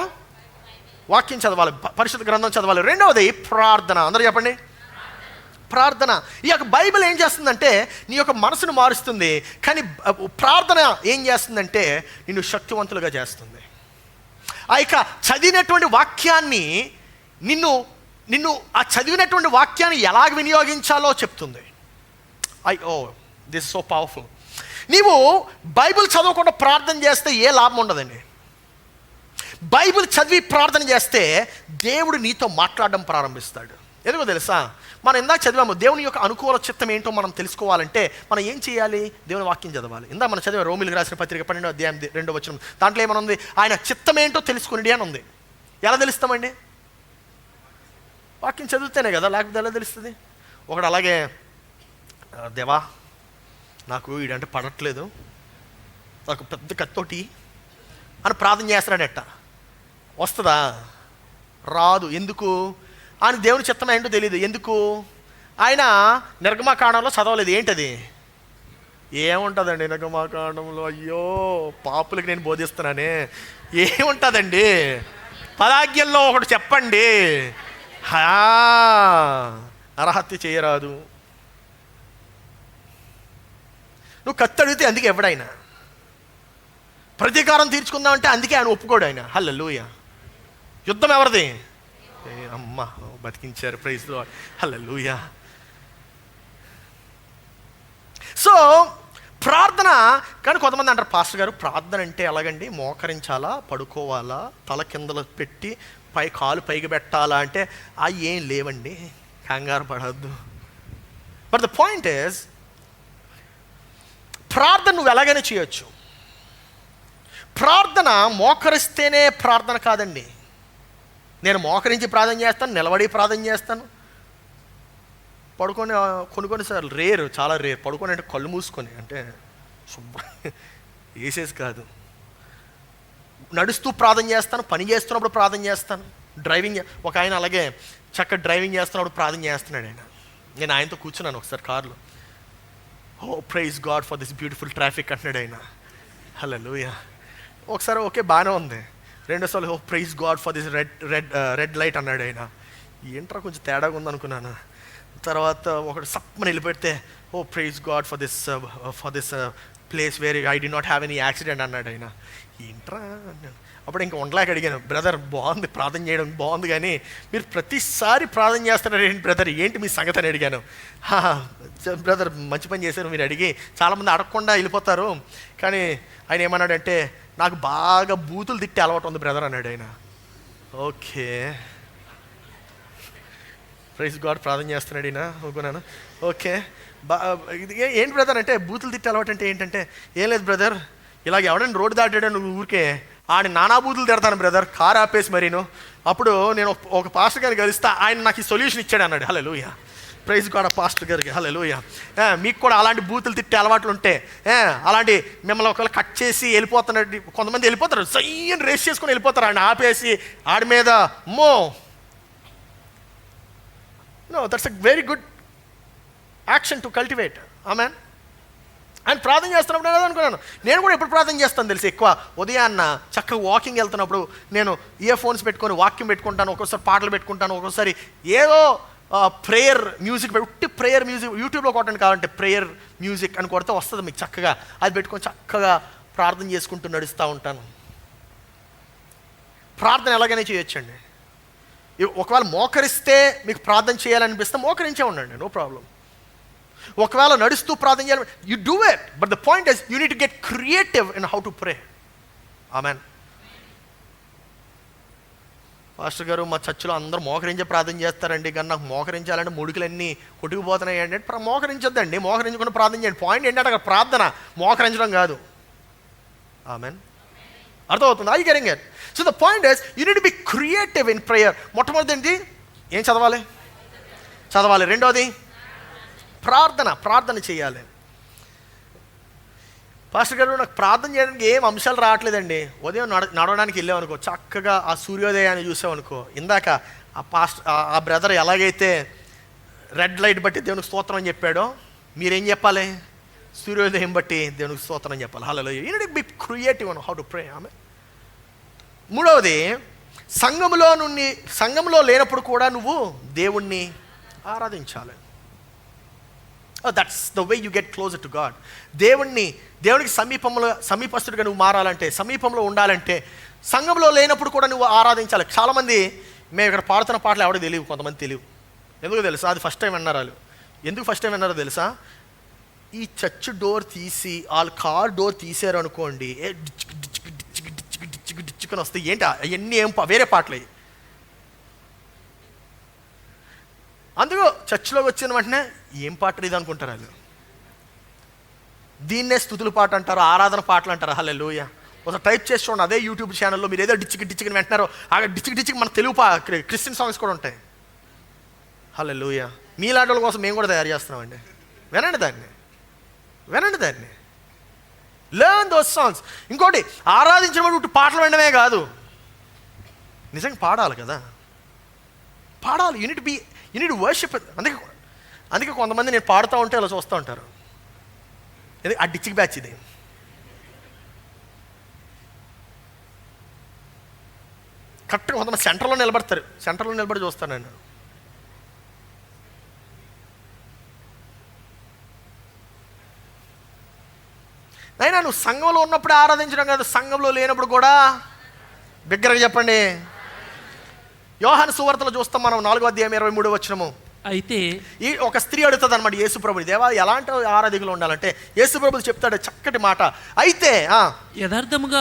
వాక్యం చదవాలి, పరిశుద్ధ గ్రంథం చదవాలి. రెండవది ప్రార్థన. అందరూ చెప్పండి, ప్రార్థన. ఈ యొక్క బైబిల్ ఏం చేస్తుందంటే నీ యొక్క మనసును మారుస్తుంది, కానీ ప్రార్థన ఏం చేస్తుందంటే నిన్ను శక్తివంతులుగా చేస్తుంది. ఆ యొక్క చదివినటువంటి వాక్యాన్ని నిన్ను ఆ చదివినటువంటి వాక్యాన్ని ఎలాగ వినియోగించాలో చెప్తుంది. This so powerful. నీవు బైబిల్ చదవకుండా ప్రార్థన చేస్తే ఏ లాభం ఉండదండి. బైబిల్ చదివి ప్రార్థన చేస్తే దేవుడు నీతో మాట్లాడడం ప్రారంభిస్తాడు. ఎందుకో తెలుసా? మనం ఇందాక చదివాము, దేవుని యొక్క అనుకూల చిత్తం ఏంటో మనం తెలుసుకోవాలంటే మనం ఏం చేయాలి? దేవుని వాక్యం చదవాలి. ఇందాక మనం చదివాం రోమిలికి రాసిన పత్రిక 12వ అధ్యాయం 2వ వచనం. దాంట్లో ఏమనుంది? ఆయన చిత్తం ఏంటో తెలుసుకునేది అని ఉంది. ఎలా తెలుస్తామండి? వాక్యం చదివితేనే కదా, లేకపోతే ఎలా తెలుస్తుంది? ఒకడు అలాగే, దేవా నాకు వీడంటే పడట్లేదు, నాకు పెద్ద కత్తోటి అని ప్రార్థన చేస్తున్నాడట. వస్తుందా? రాదు. ఎందుకు? ఆయన దేవుని చిత్తం ఏంటో తెలియదు. ఎందుకు? ఆయన నిర్గమకాండంలో చదవలేదు. ఏంటది? ఏముంటుందండి నిర్గమకాండంలో? అయ్యో పాపులకి నేను బోధిస్తున్నానే. ఏముంటుందండి? పదాజ్ఞల్లో ఒకటి చెప్పండి. నరహత్య చేయరాదు. నువ్వు కత్తి అడిగితే అందుకే ఎవడైనా ప్రతీకారం తీర్చుకుందామంటే అందుకే ఆయన ఒప్పుకోడు. ఆయన హల్లెలూయా. యుద్ధం ఎవరిది? అమ్మ బతికించారు, ప్రైజ్ ది లార్డ్, హల్లెలూయా. సో ప్రార్థన. కానీ కొంతమంది అంటారు, పాస్టర్ గారు ప్రార్థన అంటే ఎలాగండి? మోకరించాలా, పడుకోవాలా, తల కిందలు పెట్టి కాలు పైకి పెట్టాలా అంటే ఏం లేవండి, కంగారు పడద్దు. బట్ ద పాయింట్ ఈజ్, ప్రార్థన నువ్వు ఎలాగైనా చేయొచ్చు. ప్రార్థన మోకరిస్తేనే ప్రార్థన కాదండి. నేను మోకరించి ప్రార్థన చేస్తాను, నిలబడి ప్రార్థన చేస్తాను, పడుకొని కొన్నిసార్లు రేరు, చాలా రేరు. పడుకొని అంటే కళ్ళు మూసుకొని, అంటే శుభ్రం వేసేసి కాదు. నడుస్తూ ప్రార్థన చేస్తాను, పని చేస్తున్నప్పుడు ప్రార్థన చేస్తాను, డ్రైవింగ్. ఒక ఆయన అలాగే చక్కగా డ్రైవింగ్ చేస్తున్నప్పుడు ప్రార్థన చేస్తున్నాడు. నేను ఆయనతో కూర్చున్నాను ఒకసారి కార్లో. Oh praise God for this beautiful traffic అంటున్నాడు ఆయన. హల్లెలూయా. ఒకసారి ఓకే బాగానే ఉంది. రెండోసార్లు oh praise God for this red light అన్నాడు ఆయన. ఏంట్రా కొంచెం తేడాగా ఉందనుకున్నాను. తర్వాత ఒకటి సప్పని వెళ్ళిపెడితే oh praise God for this place where I did not have any accident అన్నాడు ఆయన. ఏంట్రా అన్నాను. అప్పుడు ఇంకా ఉండలేక అడిగాను, బ్రదర్ బాగుంది ప్రార్థన చేయడం బాగుంది, కానీ మీరు ప్రతిసారి ప్రార్థన చేస్తున్నారు ఏంటి బ్రదర్, ఏంటి మీ సంగతి అని అడిగాను. బ్రదర్ మంచి పని చేశారు మీరు అడిగి, చాలామంది అడగకుండా వెళ్ళిపోతారు. కానీ ఆయన ఏమన్నాడంటే, నాకు బాగా బూతులు తిట్టి అలవాటు ఉంది బ్రదర్ అన్నాడు ఆయన. ఓకే ప్రైజ్ గాడ్ ప్రార్థన చేస్తున్నాడు ఈయన అనుకున్నాను. ఓకే ఏంటి బ్రదర్ అంటే, బూతులు తిట్టి అలవాటు అంటే ఏంటంటే, ఏం లేదు బ్రదర్, ఇలాగ ఎవడైనా రోడ్డు దాటాడు నువ్వు ఊరికే ఆడి నానా బూతులు తిడతాను బ్రదర్, కారు ఆపేసి మరీను. అప్పుడు నేను ఒక పాస్టర్ గారిని కలిస్తా, ఆయన నాకు ఈ సొల్యూషన్ ఇచ్చాడు అన్నాడు. హల్లెలూయా. ప్రైజ్ గాడ్ పాస్టర్ గారికి. హల్లెలూయా. మీకు కూడా అలాంటి బూతులు తిట్టే అలవాట్లు ఉంటే, అలాంటి మిమ్మల్ని ఒకవేళ కట్ చేసి వెళ్ళిపోతున్నట్టు, కొంతమంది వెళ్ళిపోతారు సయ్యని రేస్ చేసుకొని వెళ్ళిపోతారు, ఆయన ఆపేసి ఆడి మీద that's a very good action to cultivate. Amen. ఆయన ప్రార్థన చేస్తున్నప్పుడు కదా అనుకున్నాను, నేను కూడా ఎప్పుడు ప్రార్థన చేస్తాను తెలిసి, ఎక్కువ ఉదయాన్న చక్కగా వాకింగ్ వెళ్తున్నప్పుడు నేను ఇయర్ ఫోన్స్ పెట్టుకొని వాక్యం పెట్టుకుంటాను, ఒక్కోసారి పాటలు పెట్టుకుంటాను, ఒక్కోసారి ఏదో ప్రేయర్ మ్యూజిక్ ఉట్టి ప్రేయర్ మ్యూజిక్ యూట్యూబ్లో కొట్టండి కావాలంటే ప్రేయర్ మ్యూజిక్ అని కొడితే వస్తుంది మీకు చక్కగా. అది పెట్టుకొని చక్కగా ప్రార్థన చేసుకుంటూ నడుస్తూ ఉంటాను. ప్రార్థన ఎలాగైనా చేయొచ్చండి. ఒకవేళ మోకరిస్తే మీకు ప్రార్థన చేయాలనిపిస్తే మోకరించే ఉండండి, నో ప్రాబ్లం. ఒకవేళ నడుస్తూ ప్రార్థన చేయాలి, you do it. But the point is you need to get creative in how to pray. Amen. Pastor గారు మా చర్చిలో అందరూ మోకరించే ప్రార్థన చేస్తారండి, కానీ నాకు మోకరించాలంటే ముడుకులన్నీ కొట్టుకుపోతున్నాయి అంటే మోకరించొద్దండి, మోకరించకుండా ప్రార్థన చేయండి. పాయింట్ ఏంటంటే అక్కడ ప్రార్థన మోకరించడం కాదు. ఆమెన్. అర్థమవుతుంది? I getting it? So the point is you need be creative in prayer. మొట్టమొదటి ఏంటి? ఏం చదవాలి. రెండోది ప్రార్థన చేయాలి. పాస్టర్ గారు నాకు ప్రార్థన చేయడానికి ఏం అంశాలు రావట్లేదండి. ఉదయం నడవడానికి వెళ్ళామనుకో, చక్కగా ఆ సూర్యోదయాన్ని చూసామనుకో, ఇందాక ఆ బ్రదర్ ఎలాగైతే రెడ్ లైట్ బట్టి దేవునికి స్తోత్రం అని చెప్పాడో, మీరేం చెప్పాలి? సూర్యోదయం బట్టి దేవునికి స్తోత్రం అని చెప్పాలి. హల్లెలూయా. You need to be creative on how to pray. ఆమెన్. మూడవది, సంఘంలో లేనప్పుడు కూడా నువ్వు దేవుణ్ణి ఆరాధించాలి. That's the way you get closer to God. దేవునికి సమీపస్తుడిగా నువ్వు మారాలంటే, సమీపంలో ఉండాలంటే, సంఘంలో లేనప్పుడు కూడా నువ్వు ఆరాధించాలి. చాలామంది మేము ఇక్కడ పాడుతున్న పాటలు ఎవరికి తెలియవు, కొంతమంది తెలియవు. ఎందుకు తెలుసా? అది ఫస్ట్ టైం విన్నారు వాళ్ళు. ఎందుకు ఫస్ట్ టైం విన్నారో తెలుసా? ఈ చర్చ్ డోర్ తీసి వాళ్ళు కార్ డోర్ తీసారు అనుకోండి, డిచ్చుకొని వస్తాయి. ఏంటి అవన్నీ? వేరే పాటలు అయ్యి. అందుకు చర్చిలోకి వచ్చిన వెంటనే ఏం పాట ఇది అనుకుంటారు వాళ్ళు. దీన్నే స్తుతుల పాట అంటారు, ఆరాధన పాటలు అంటారు. హల్లెలూయా. ఒకసారి టైప్ చేసి చూడండి, అదే యూట్యూబ్ ఛానల్లో మీరు ఏదో డిచ్చికి వింటున్నారో ఆ డిచ్చికి మన తెలుగు క్రిస్టియన్ సాంగ్స్ కూడా ఉంటాయి. హల్లెలూయా. మీలాంటి వాళ్ళ కోసం మేము కూడా తయారు చేస్తున్నామండి. వినండి దాన్ని. Learn those songs. ఇంకోటి, ఆరాధించినప్పుడు పాటలు వినడమే కాదు, నిజంగా పాడాలి కదా. పాడాలి. You need worship. అందుకే కొంతమంది నేను పాడుతూ ఉంటే అలా చూస్తూ ఉంటారు. ఆ డిచ్చిక్ బ్యాచ్ ఇది. కరెక్ట్గా కొంతమంది సెంటర్లో నిలబడి చూస్తాను నేను. అయినా నువ్వు సంఘంలో ఉన్నప్పుడు ఆరాధించడం కాదు, సంఘంలో లేనప్పుడు కూడా. బిగ్గరగా చెప్పండి. యోహాను సువార్తలో చూస్తాం మనం 4వ అధ్యాయం 23వ వచనము.
అయితే
ఈ ఒక స్త్రీ అడుగుతుంది అనమాట యేసుప్రభుని, దేవా ఎలాంటి ఆరాధకులు ఉండాలంటే, యేసుప్రభులు చెప్తాడు చక్కటి మాట. అయితే
యథార్థముగా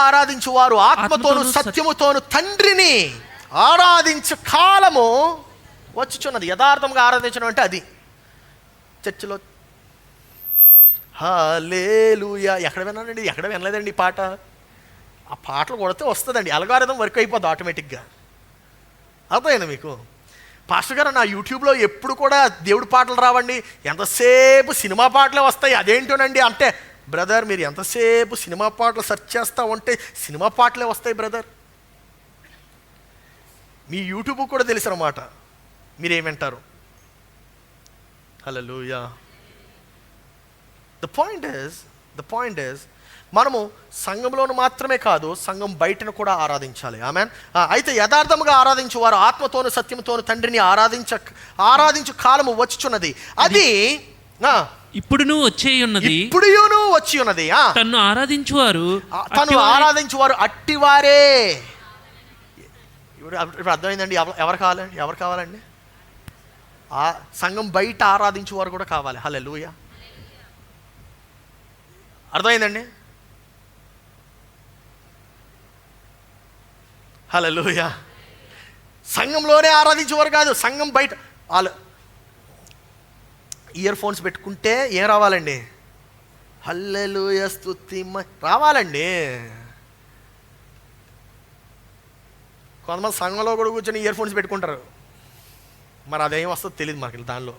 ఆరాధించువారు
ఆత్మతోను సత్యముతోను తండ్రిని ఆరాధించు కాలము వచ్చుచున్నది. యథార్థంగా ఆరాధించడం అంటే అది. చర్చిలో హల్లెలూయా ఎక్కడ విన్నానండి? ఎక్కడ వినలేదండి ఈ పాట. ఆ పాటలు కొడితే వస్తుందండి, అల్గారిథం వర్క్ అయిపోద్ది ఆటోమేటిక్గా. అర్థమైంది మీకు? పాస్టర్ గారు, నా యూట్యూబ్లో ఎప్పుడు కూడా దేవుడి పాటలు రావండి, ఎంతసేపు సినిమా పాటలే వస్తాయి, అదేంటోనండి అంటే, బ్రదర్ మీరు ఎంతసేపు సినిమా పాటలు సెర్చ్ చేస్తూ ఉంటే సినిమా పాటలే వస్తాయి బ్రదర్. మీ యూట్యూబ్ కూడా తెలుసు అన్నమాట మీరేమంటారు. హల్లెలూయా. ద పాయింట్ ఇస్ మనము సంఘంలోను మాత్రమే కాదు, సంఘం బయటను కూడా ఆరాధించాలి. ఆమెన్. అయితే యథార్థముగా ఆరాధించువారు ఆత్మతోను సత్యముతోను తండ్రిని ఆరాధించు కాలము వచ్చుచున్నది. అది
ఇప్పుడును
వచ్చి ఉన్నది.
తను ఆరాధించువారు
అట్టివారే. ఇప్పుడు అర్థమైందండి ఎవరు కావాలండి? ఆ సంఘం బయట ఆరాధించువారు కూడా కావాలి. హల్లెలూయా. అర్థమైందండి? హల్లెలూయా. సంఘంలోనే ఆరాధించేవారు కాదు, సంఘం బయట వాళ్ళు ఇయర్ ఫోన్స్ పెట్టుకుంటే ఏం రావాలండి? హల్లెలూయా స్తుతి రావాలండి. కొంతమంది సంఘంలో కూడా కూర్చొని ఇయర్ ఫోన్స్ పెట్టుకుంటారు. మరి అదేం వస్తుందో తెలియదు మనకి. దానిలో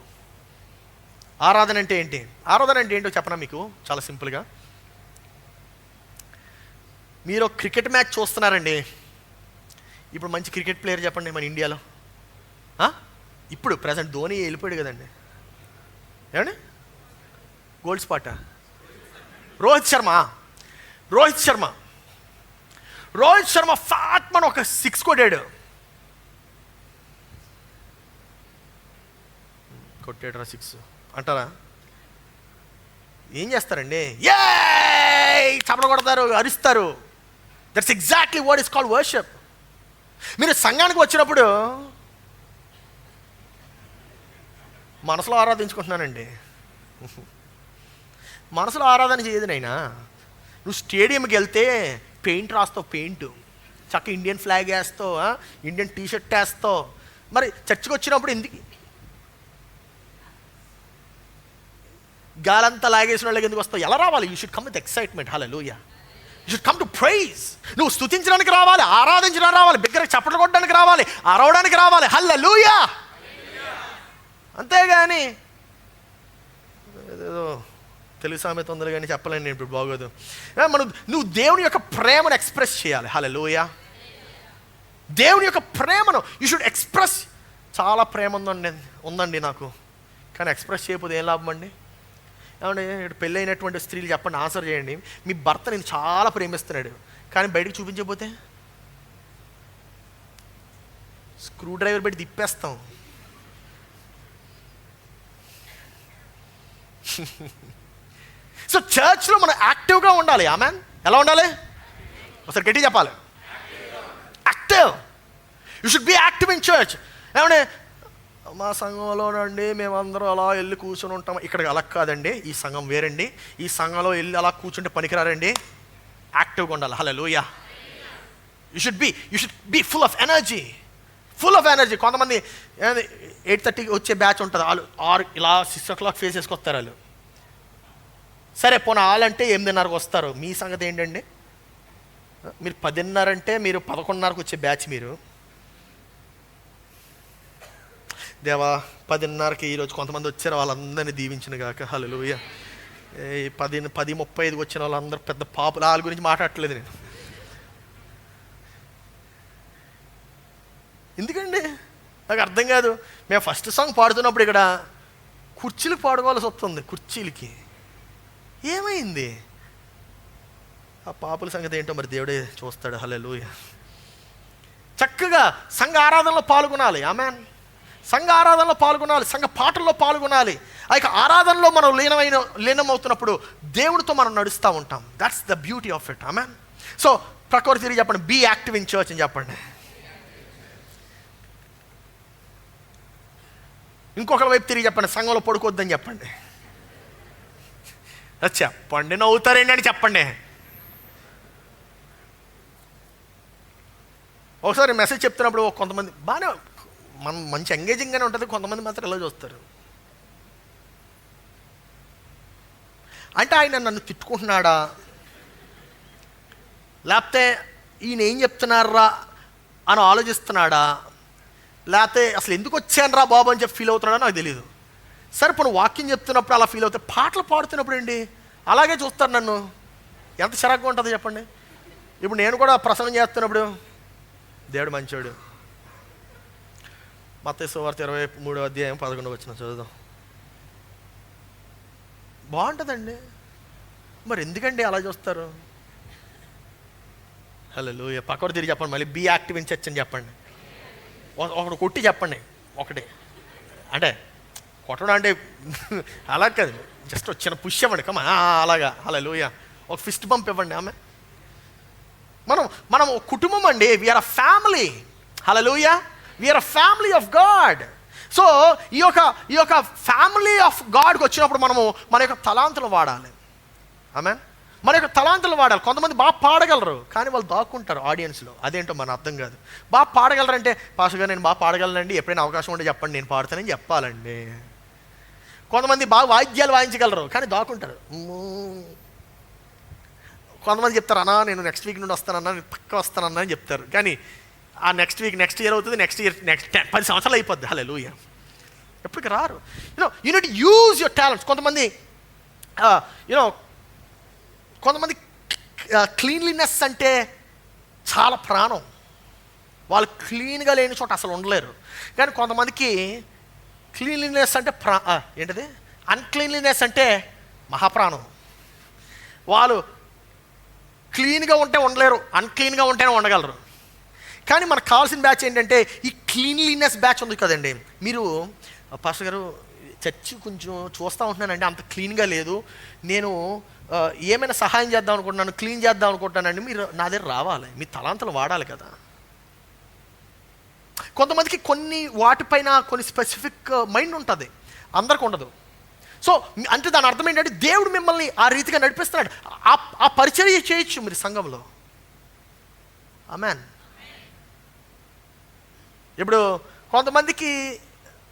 ఆరాధన అంటే ఏంటో చెప్పనా మీకు చాలా సింపుల్గా. మీరు క్రికెట్ మ్యాచ్ చూస్తున్నారండి. ఇప్పుడు మంచి క్రికెట్ ప్లేయర్ చెప్పండి మన ఇండియాలో. ఇప్పుడు ప్రజెంట్ ధోని వెళ్ళిపోయాడు కదండి. ఏమండి? Gold spot. రోహిత్ శర్మ ఫాట్మన్ ఒక 6 కొట్టాడు రా 6 అంటారా? ఏం చేస్తారండి? చప్పట్లు కొడతారు, అరుస్తారు. That's exactly what is called worship. మీరు సంఘానికి వచ్చినప్పుడు మనసులో ఆరాధించుకుంటున్నానండి. మనసులో ఆరాధన చేయదు నైనా. నువ్వు స్టేడియంకి వెళ్తే పెయింట్ రాస్తావు, చక్క ఇండియన్ ఫ్లాగ్ వేస్తావు, ఇండియన్ టీషర్ట్ వేస్తావు. మరి చర్చికి వచ్చినప్పుడు ఎందుకు గాలంతా లాగేసిన వాళ్ళకి ఎందుకు వస్తావు? ఎలా రావాలి? You should come with excitement. Hallelujah. You should come to praise. నువ్వు స్తుతించడానికి రావాలి, ఆరాధించడానికి రావాలి, బిగ్గరగా చప్పట్లు కొట్టడానికి రావాలి, అరవడానికి రావాలి. హల్లెలూయా. అంతేగాని ఏదో తెలుగు సామెత ఉందరు కానీ చెప్పలేను నేను ఇప్పుడు, బాగోదు. నువ్వు దేవుని యొక్క ప్రేమను ఎక్స్ప్రెస్ చేయాలి. హల్లెలూయా. దేవుని యొక్క ప్రేమను యూ షుడ్ ఎక్స్ప్రెస్. చాలా ప్రేమ ఉందండి నాకు, కానీ ఎక్స్ప్రెస్ చేయకపోతే ఏం లాభం అండి? ఏమంటే ఇక్కడ పెళ్ళి అయినటువంటి స్త్రీలు చెప్పండి, ఆన్సర్ చేయండి. మీ భర్త నేను చాలా ప్రేమిస్తున్నాడు, కానీ బయటకు చూపించకపోతే స్క్రూ డ్రైవర్ పెట్టి తిప్పేస్తాం. సో చర్చ్లో మనం యాక్టివ్గా ఉండాలి. ఆమెన్. ఎలా ఉండాలి? ఒకసారి గట్టి చెప్పాలి. Active. You should be active in church. ఏమంటే మా సంఘంలోనండి మేమందరం అలా వెళ్ళి కూర్చొని ఉంటాం. ఇక్కడికి అలా కాదండి, ఈ సంఘం వేరండి. ఈ సంఘంలో వెళ్ళి అలా కూర్చుంటే పనికిరారండి. యాక్టివ్గా ఉండాలి. హల్లెలూయా. You should be full of energy. కొంతమంది 8:30 వచ్చే బ్యాచ్ ఉంటుంది, వాళ్ళు ఇలా 6 o'clock ఫేస్ చేసుకొస్తారు వాళ్ళు. సరే పోనీ వాళ్ళంటే 8:30కి వస్తారు. మీ సంగతి ఏంటండి? మీరు 10:30 అంటే మీరు 11:30కి వచ్చే బ్యాచ్. మీరు దేవా 10:30కి ఈరోజు కొంతమంది వచ్చారు, వాళ్ళందరినీ దీవించిన గాక. హల్లెలూయా. 10:35కి వచ్చిన వాళ్ళందరూ పెద్ద పాపులు, వాళ్ళ గురించి మాట్లాడట్లేదు నేను. ఎందుకండి నాకు అర్థం కాదు. మేము ఫస్ట్ సాంగ్ పాడుతున్నప్పుడు ఇక్కడ కుర్చీలకు పాడుకోవాల్సి వస్తుంది. కుర్చీలకి ఏమైంది? ఆ పాపుల సంగతి ఏంటో మరి దేవుడే చూస్తాడు. హల్లెలూయా. చక్కగా సంఘ ఆరాధనలో పాల్గొనాలి. ఆమేన్. సంఘ ఆరాధనలో పాల్గొనాలి, సంఘ పాటల్లో పాల్గొనాలి. ఆ యొక్క ఆరాధనలో మనం లీనమవుతున్నప్పుడు దేవుడితో మనం నడుస్తూ ఉంటాం. That's the beauty of it. Amen. So ప్రకృతి తిరిగి చెప్పండి, బీ యాక్టివ్ ఇన్ చర్చ్ అని చెప్పండి. ఇంకొకరి వైపు తిరిగి చెప్పండి, సంఘంలో పడుకోవద్దని చెప్పండి. చెప్పండి, నవ్వుతారేంటి అని చెప్పండి. ఒకసారి మెసేజ్ చెప్తున్నప్పుడు కొంతమంది బాగానే మనం మంచి ఎంగేజింగ్గానే ఉంటుంది, కొంతమంది మాత్రం ఎలా చూస్తారు అంటే ఆయన నన్ను తిట్టుకుంటున్నాడా, లేకపోతే ఈయన ఏం చెప్తున్నారా అని ఆలోచిస్తున్నాడా, లేకపోతే అసలు ఎందుకు వచ్చాను రా బాబు అని చెప్పి ఫీల్ అవుతున్నాడో నాకు తెలియదు. సరే ఇప్పుడు వాక్యం చెప్తున్నప్పుడు అలా ఫీల్ అవుతాయి, పాటలు పాడుతున్నప్పుడు అండి అలాగే చూస్తారు నన్ను. ఎంత చిరాకుగా ఉంటుంది చెప్పండి. ఇప్పుడు నేను కూడా ప్రసంగం చేస్తున్నప్పుడు దేవుడు మంచోడు, మత్తయి సువార్త 23వ అధ్యాయం 11వ వచనం చదువుదాం. బాగుంటుందండి. మరి ఎందుకండి అలా చూస్తారు? హల్లెలూయా. పక్కన తిరిగి చెప్పండి, మళ్ళీ బీ యాక్టివ్ ఇన్ చర్చ్ అని చెప్పండి. ఒకటి కొట్టి చెప్పండి. ఒకటి అంటే కొట్టడం అంటే అలా కాదు, జస్ట్ చిన్న పుష్ ఇవ్వండి. కమా అలాగా. హల్లెలూయా. ఒక ఫిస్ట్ పంప్ ఇవ్వండి. ఆమె మనం కుటుంబం అండి. We're a family. Hallelujah. We're a family of God. So ఈ యొక్క ఫ్యామిలీ ఆఫ్ గాడ్కి వచ్చినప్పుడు మనము మన యొక్క తలాంతులు వాడాలి. ఆమె మన యొక్క తలాంతులు వాడాలి. కొంతమంది బాగా పాడగలరు, కానీ వాళ్ళు దాక్కుంటారు ఆడియన్స్లో. అదేంటో మన అర్థం కాదు. బాగా పాడగలరంటే పాస్టర్ గారు నేను బాగా పాడగలనండి, ఎప్పుడైనా అవకాశం ఉంటే చెప్పండి నేను పాడతానని చెప్పాలండి. కొంతమంది బాగా వాయిద్యాలు వాయించగలరు, కానీ దాక్కుంటారు. కొంతమంది చెప్తారు, అన్నా నేను నెక్స్ట్ వీక్ నుండి వస్తానన్నా, నేను పక్క వస్తానన్నా అని చెప్తారు, కానీ ఆ నెక్స్ట్ ఇయర్ అవుతుంది, నెక్స్ట్ ఇయర్ 10 సంవత్సరాలు అయిపోద్ది. హల్లెలూయా. ఎప్పటికి రారు. You need use your talents. కొంతమంది క్లీన్లీనెస్ అంటే చాలా ప్రాణం. వాళ్ళు క్లీన్గా లేని చోట అసలు ఉండలేరు. కానీ కొంతమందికి క్లీన్లీనెస్ అంటే ఏంటది, అన్క్లీన్లీనెస్ అంటే మహాప్రాణం. వాళ్ళు క్లీన్గా ఉంటే ఉండలేరు, అన్క్లీన్గా ఉంటేనే ఉండగలరు. కానీ మనకు కావాల్సిన బ్యాచ్ ఏంటంటే ఈ క్లీన్లీనెస్ బ్యాచ్ ఉంది కదండి. మీరు పాస్టర్ గారు చర్చి కొంచెం చూస్తూ ఉంటున్నానండి, అంత క్లీన్గా లేదు, నేను ఏమైనా సహాయం చేద్దాం అనుకుంటున్నాను, క్లీన్ చేద్దాం అనుకుంటున్నానండి, మీరు నా దగ్గర రావాలి, మీ తలాంతులు వాడాలి కదా. కొంతమందికి కొన్ని వాటిపైన కొన్ని స్పెసిఫిక్ మైండ్ ఉంటుంది, అందరికి ఉండదు. సో అంటే దాని అర్థం ఏంటంటే దేవుడు మిమ్మల్ని ఆ రీతిగా నడిపిస్తున్నాడు. ఆ పరిచర్య చేయొచ్చు మీరు సంఘంలో. ఆమేన్. ఇప్పుడు కొంతమందికి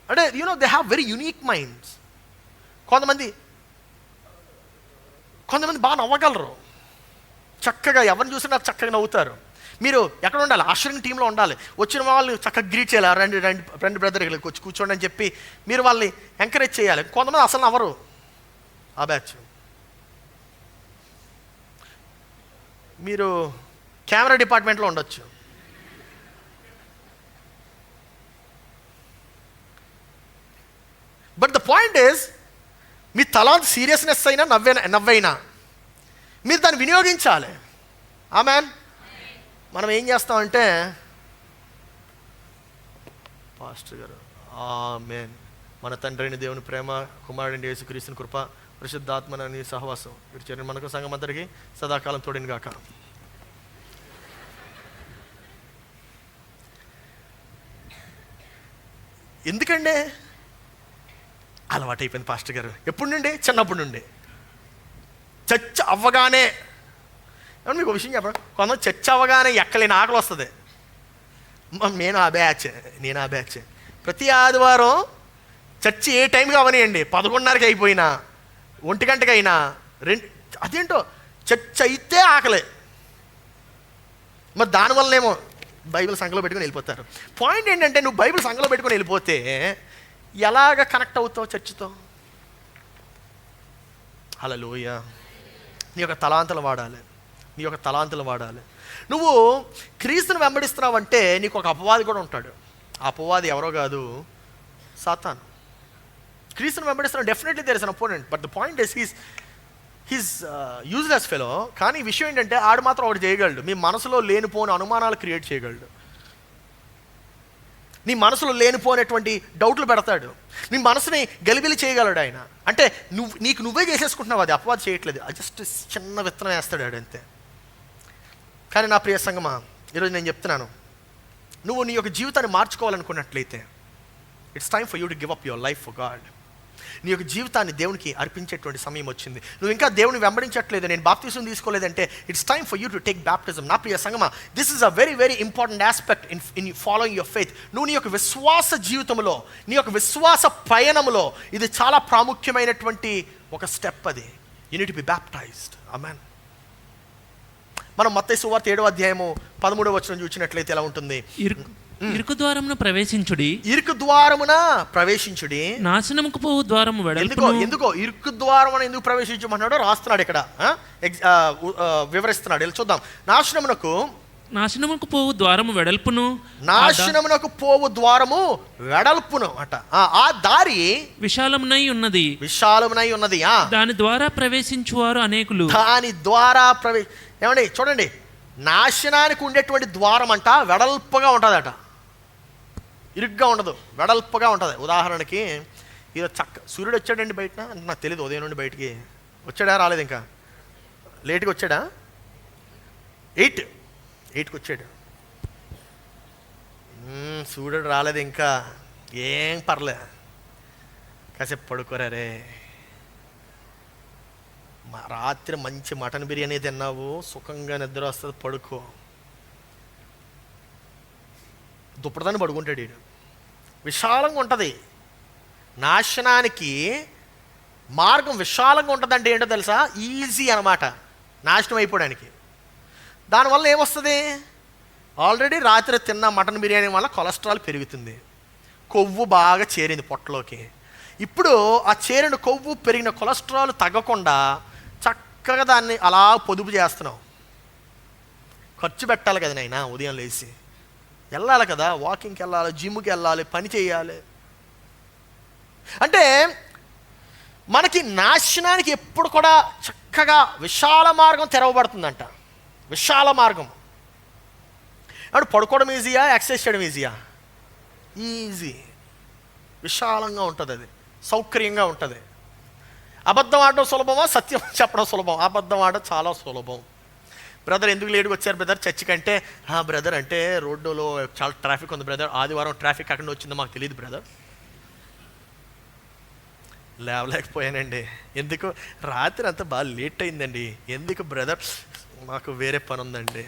అంటే they have very unique minds. కొంతమంది బాగా నవ్వగలరు, చక్కగా ఎవరిని చూసినా చక్కగా నవ్వుతారు. మీరు ఎక్కడ ఉండాలి? ఆశ్రయం టీంలో ఉండాలి. వచ్చిన వాళ్ళు చక్కగా గ్రీట్ చేయాలి. రండి రండి రండి బ్రదర్, ఇక్కడికి వచ్చి కూర్చోండి అని చెప్పి మీరు వాళ్ళని ఎంకరేజ్ చేయాలి. కొంతమంది అసలు నవ్వరు. ఆ బ్యాచ్ మీరు కెమెరా డిపార్ట్మెంట్లో ఉండొచ్చు. బట్ ద పాయింట్ ఈజ్, మీ తలాంత్ సీరియస్నెస్ అయినా నవ్వైనా మీరు దాన్ని వినియోగించాలి. ఆమెన్. మనం ఏం చేస్తామంటే, పాస్టర్ గారు ఆమేన్, మన తండ్రి అయిన దేవుని ప్రేమ, కుమారుడైన యేసుక్రీస్తుని కృప, పరిశుద్ధాత్మని సహవాసం వీరి చేరిన మనకు సంఘం అందరికీ సదాకాలం తోడిన గాక. ఎందుకండి అలవాటు అయిపోయింది పాస్టర్ గారు. ఎప్పుడు నుండి? చిన్నప్పటి నుండి. చర్చ అవ్వగానే, ఏమన్నా మీకు ఒక విషయం చెప్పండి, కొంతమంది చర్చ అవ్వగానే ఎక్కలేని ఆకలి వస్తుంది. నేను ఆ బ్యాచ్. ప్రతి ఆదివారం చర్చి ఏ టైంకి అవనియండి, 11:30కి అయిపోయినా 1 గంటకి అయినా అదేంటో చర్చ అయితే ఆకలే. మరి దానివల్లనేమో బైబిల్ సంఘంలో పెట్టుకొని వెళ్ళిపోతారు. పాయింట్ ఏంటంటే, నువ్వు బైబిల్ సంఘంలో పెట్టుకొని వెళ్ళిపోతే ఎలాగ కనెక్ట్ అవుతావు చర్చితో? హల్లెలూయా. నీ యొక్క తలాంతులు వాడాలి. నువ్వు క్రీస్తుని వెంబడిస్తున్నావంటే నీకు ఒక అపవాది కూడా ఉంటాడు. ఆ అపవాది ఎవరో కాదు, సాతాను. క్రీస్తుని వెంబడిస్తున్నావు, definitely there is an opponent. But the point is he's useless fellow. కానీ విషయం ఏంటంటే, ఆడు మాత్రం ఒకటి చేయగలడు, మీ మనసులో లేనిపోని అనుమానాలు క్రియేట్ చేయగలడు. నీ మనసులో లేనిపోయినటువంటి డౌట్లు పెడతాడు. నీ మనసుని గలిబిలి చేయగలడు ఆయన. అంటే నువ్వే చేసేసుకుంటున్నావు, అది అపవాది చేయట్లేదు. జస్ట్ చిన్న విత్తనం వేస్తాడు ఆడు, అంతే. కానీ నా ప్రియ సంగమా, ఈరోజు నేను చెప్తున్నాను, నువ్వు నీ యొక్క జీవితాన్ని మార్చుకోవాలనుకున్నట్లయితే it's time for you to give up your life for God. నీ యొక్క జీవితాన్ని దేవునికి అర్పించేటువంటి సమయం వచ్చింది. నువ్వు ఇంకా దేవుని వెంబడించట్లేదు, నేను బాప్తిసం తీసుకోలేదంటే it's time for you to take baptism. నా ప్రియ సంగమా, this is a very very important aspect in following your faith. నువ్వు నీ యొక్క విశ్వాస జీవితంలో, నీ యొక్క విశ్వాస పయనంలో ఇది చాలా ప్రాముఖ్యమైనటువంటి ఒక స్టెప్. అది you need to be baptised. ఆమేన్. మనం మత్తయి సువార్త 7వ అధ్యాయము 13వ వచనం చూసినట్లయితే ఎలా ఉంటుంది?
ఇరుకు ద్వారమున ప్రవేశించుడి, నాశనముకు పోవు ద్వారము వెడల్పును.
ఎందుకో ఇరుకు ద్వారమున ఎందుకు ప్రవేశించమన్నాడో రాస్తున్నాడు ఇక్కడ, వివరిస్తున్నాడు. ఇలా చూద్దాం. నాశనమునకు పోవు ద్వారము వెడల్పును అట. ఆ దారి విశాలమునై ఉన్నది. దాని ద్వారా ప్రవేశించువారు అనేకులు. ఏమండి చూడండి, నాశనానికి ఉండేటువంటి ద్వారం అంట వెడల్పుగా ఉంటుందట, ఇరుగ్గా ఉండదు, వెడల్పుగా ఉంటుంది. ఉదాహరణకి ఈరోజు సూర్యుడు వచ్చాడండి బయట, నాకు తెలియదు, ఉదయం నుండి బయటికి వచ్చాడా, రాలేదు, ఇంకా లేట్గా వచ్చాడా, 8కి వచ్చాడు. సూర్యుడు రాలేదు ఇంకా, ఏం పర్లే, కాసేపు పడుకోరే. రాత్రి మంచి మటన్ బిర్యానీ తిన్నావు, సుఖంగా నిద్ర వస్తుంది, పడుకో. దుప్పటిదాన్ని పడుకుంటాడు వీడు. విశాలంగా ఉంటుంది. నాశనానికి మార్గం విశాలంగా ఉంటుంది అంటే ఏంటో తెలుసా? ఈజీ అన్నమాట నాశనం అయిపోవడానికి. దానివల్ల ఏమొస్తుంది? ఆల్రెడీ రాత్రి తిన్న మటన్ బిర్యానీ వల్ల కొలెస్ట్రాల్ పెరుగుతుంది, కొవ్వు బాగా చేరింది పొట్టలోకి. ఇప్పుడు ఆ చేరిన కొవ్వు పెరిగిన కొలెస్ట్రాల్ తగ్గకుండా చక్కగా దాన్ని అలా పొదుపు చేస్తున్నావు. ఖర్చు పెట్టాలి కదా నాయనా, ఉదయం లేచి వెళ్ళాలి కదా, వాకింగ్కి వెళ్ళాలి, జిమ్కి వెళ్ళాలి, పని చేయాలి. అంటే మనకి నాశనానికి ఎప్పుడు కూడా చక్కగా విశాల మార్గం తెరవబడుతుందంట. విశాల మార్గం అంటే పడుకోవడం ఈజీయా, ఎక్సర్సైజ్ చేయడం ఈజీయా? ఈజీ. విశాలంగా ఉంటుంది, అది సౌకర్యంగా ఉంటుంది. అబద్ధం ఆడడం సులభమా, సత్యం చెప్పడం సులభం? అబద్ధం ఆడడం చాలా సులభం. బ్రదర్ ఎందుకు లేటుగా వచ్చారు బ్రదర్ చర్చి కంటే? బ్రదర్ అంటే రోడ్డులో చాలా ట్రాఫిక్ ఉంది బ్రదర్, ఆదివారం ట్రాఫిక్ అక్కడ వచ్చిందో మాకు తెలియదు బ్రదర్. లేవలేకపోయానండి. ఎందుకు? రాత్రి అంతా బాగా లేట్ అయిందండి. ఎందుకు బ్రదర్? మాకు వేరే పని ఉందండి,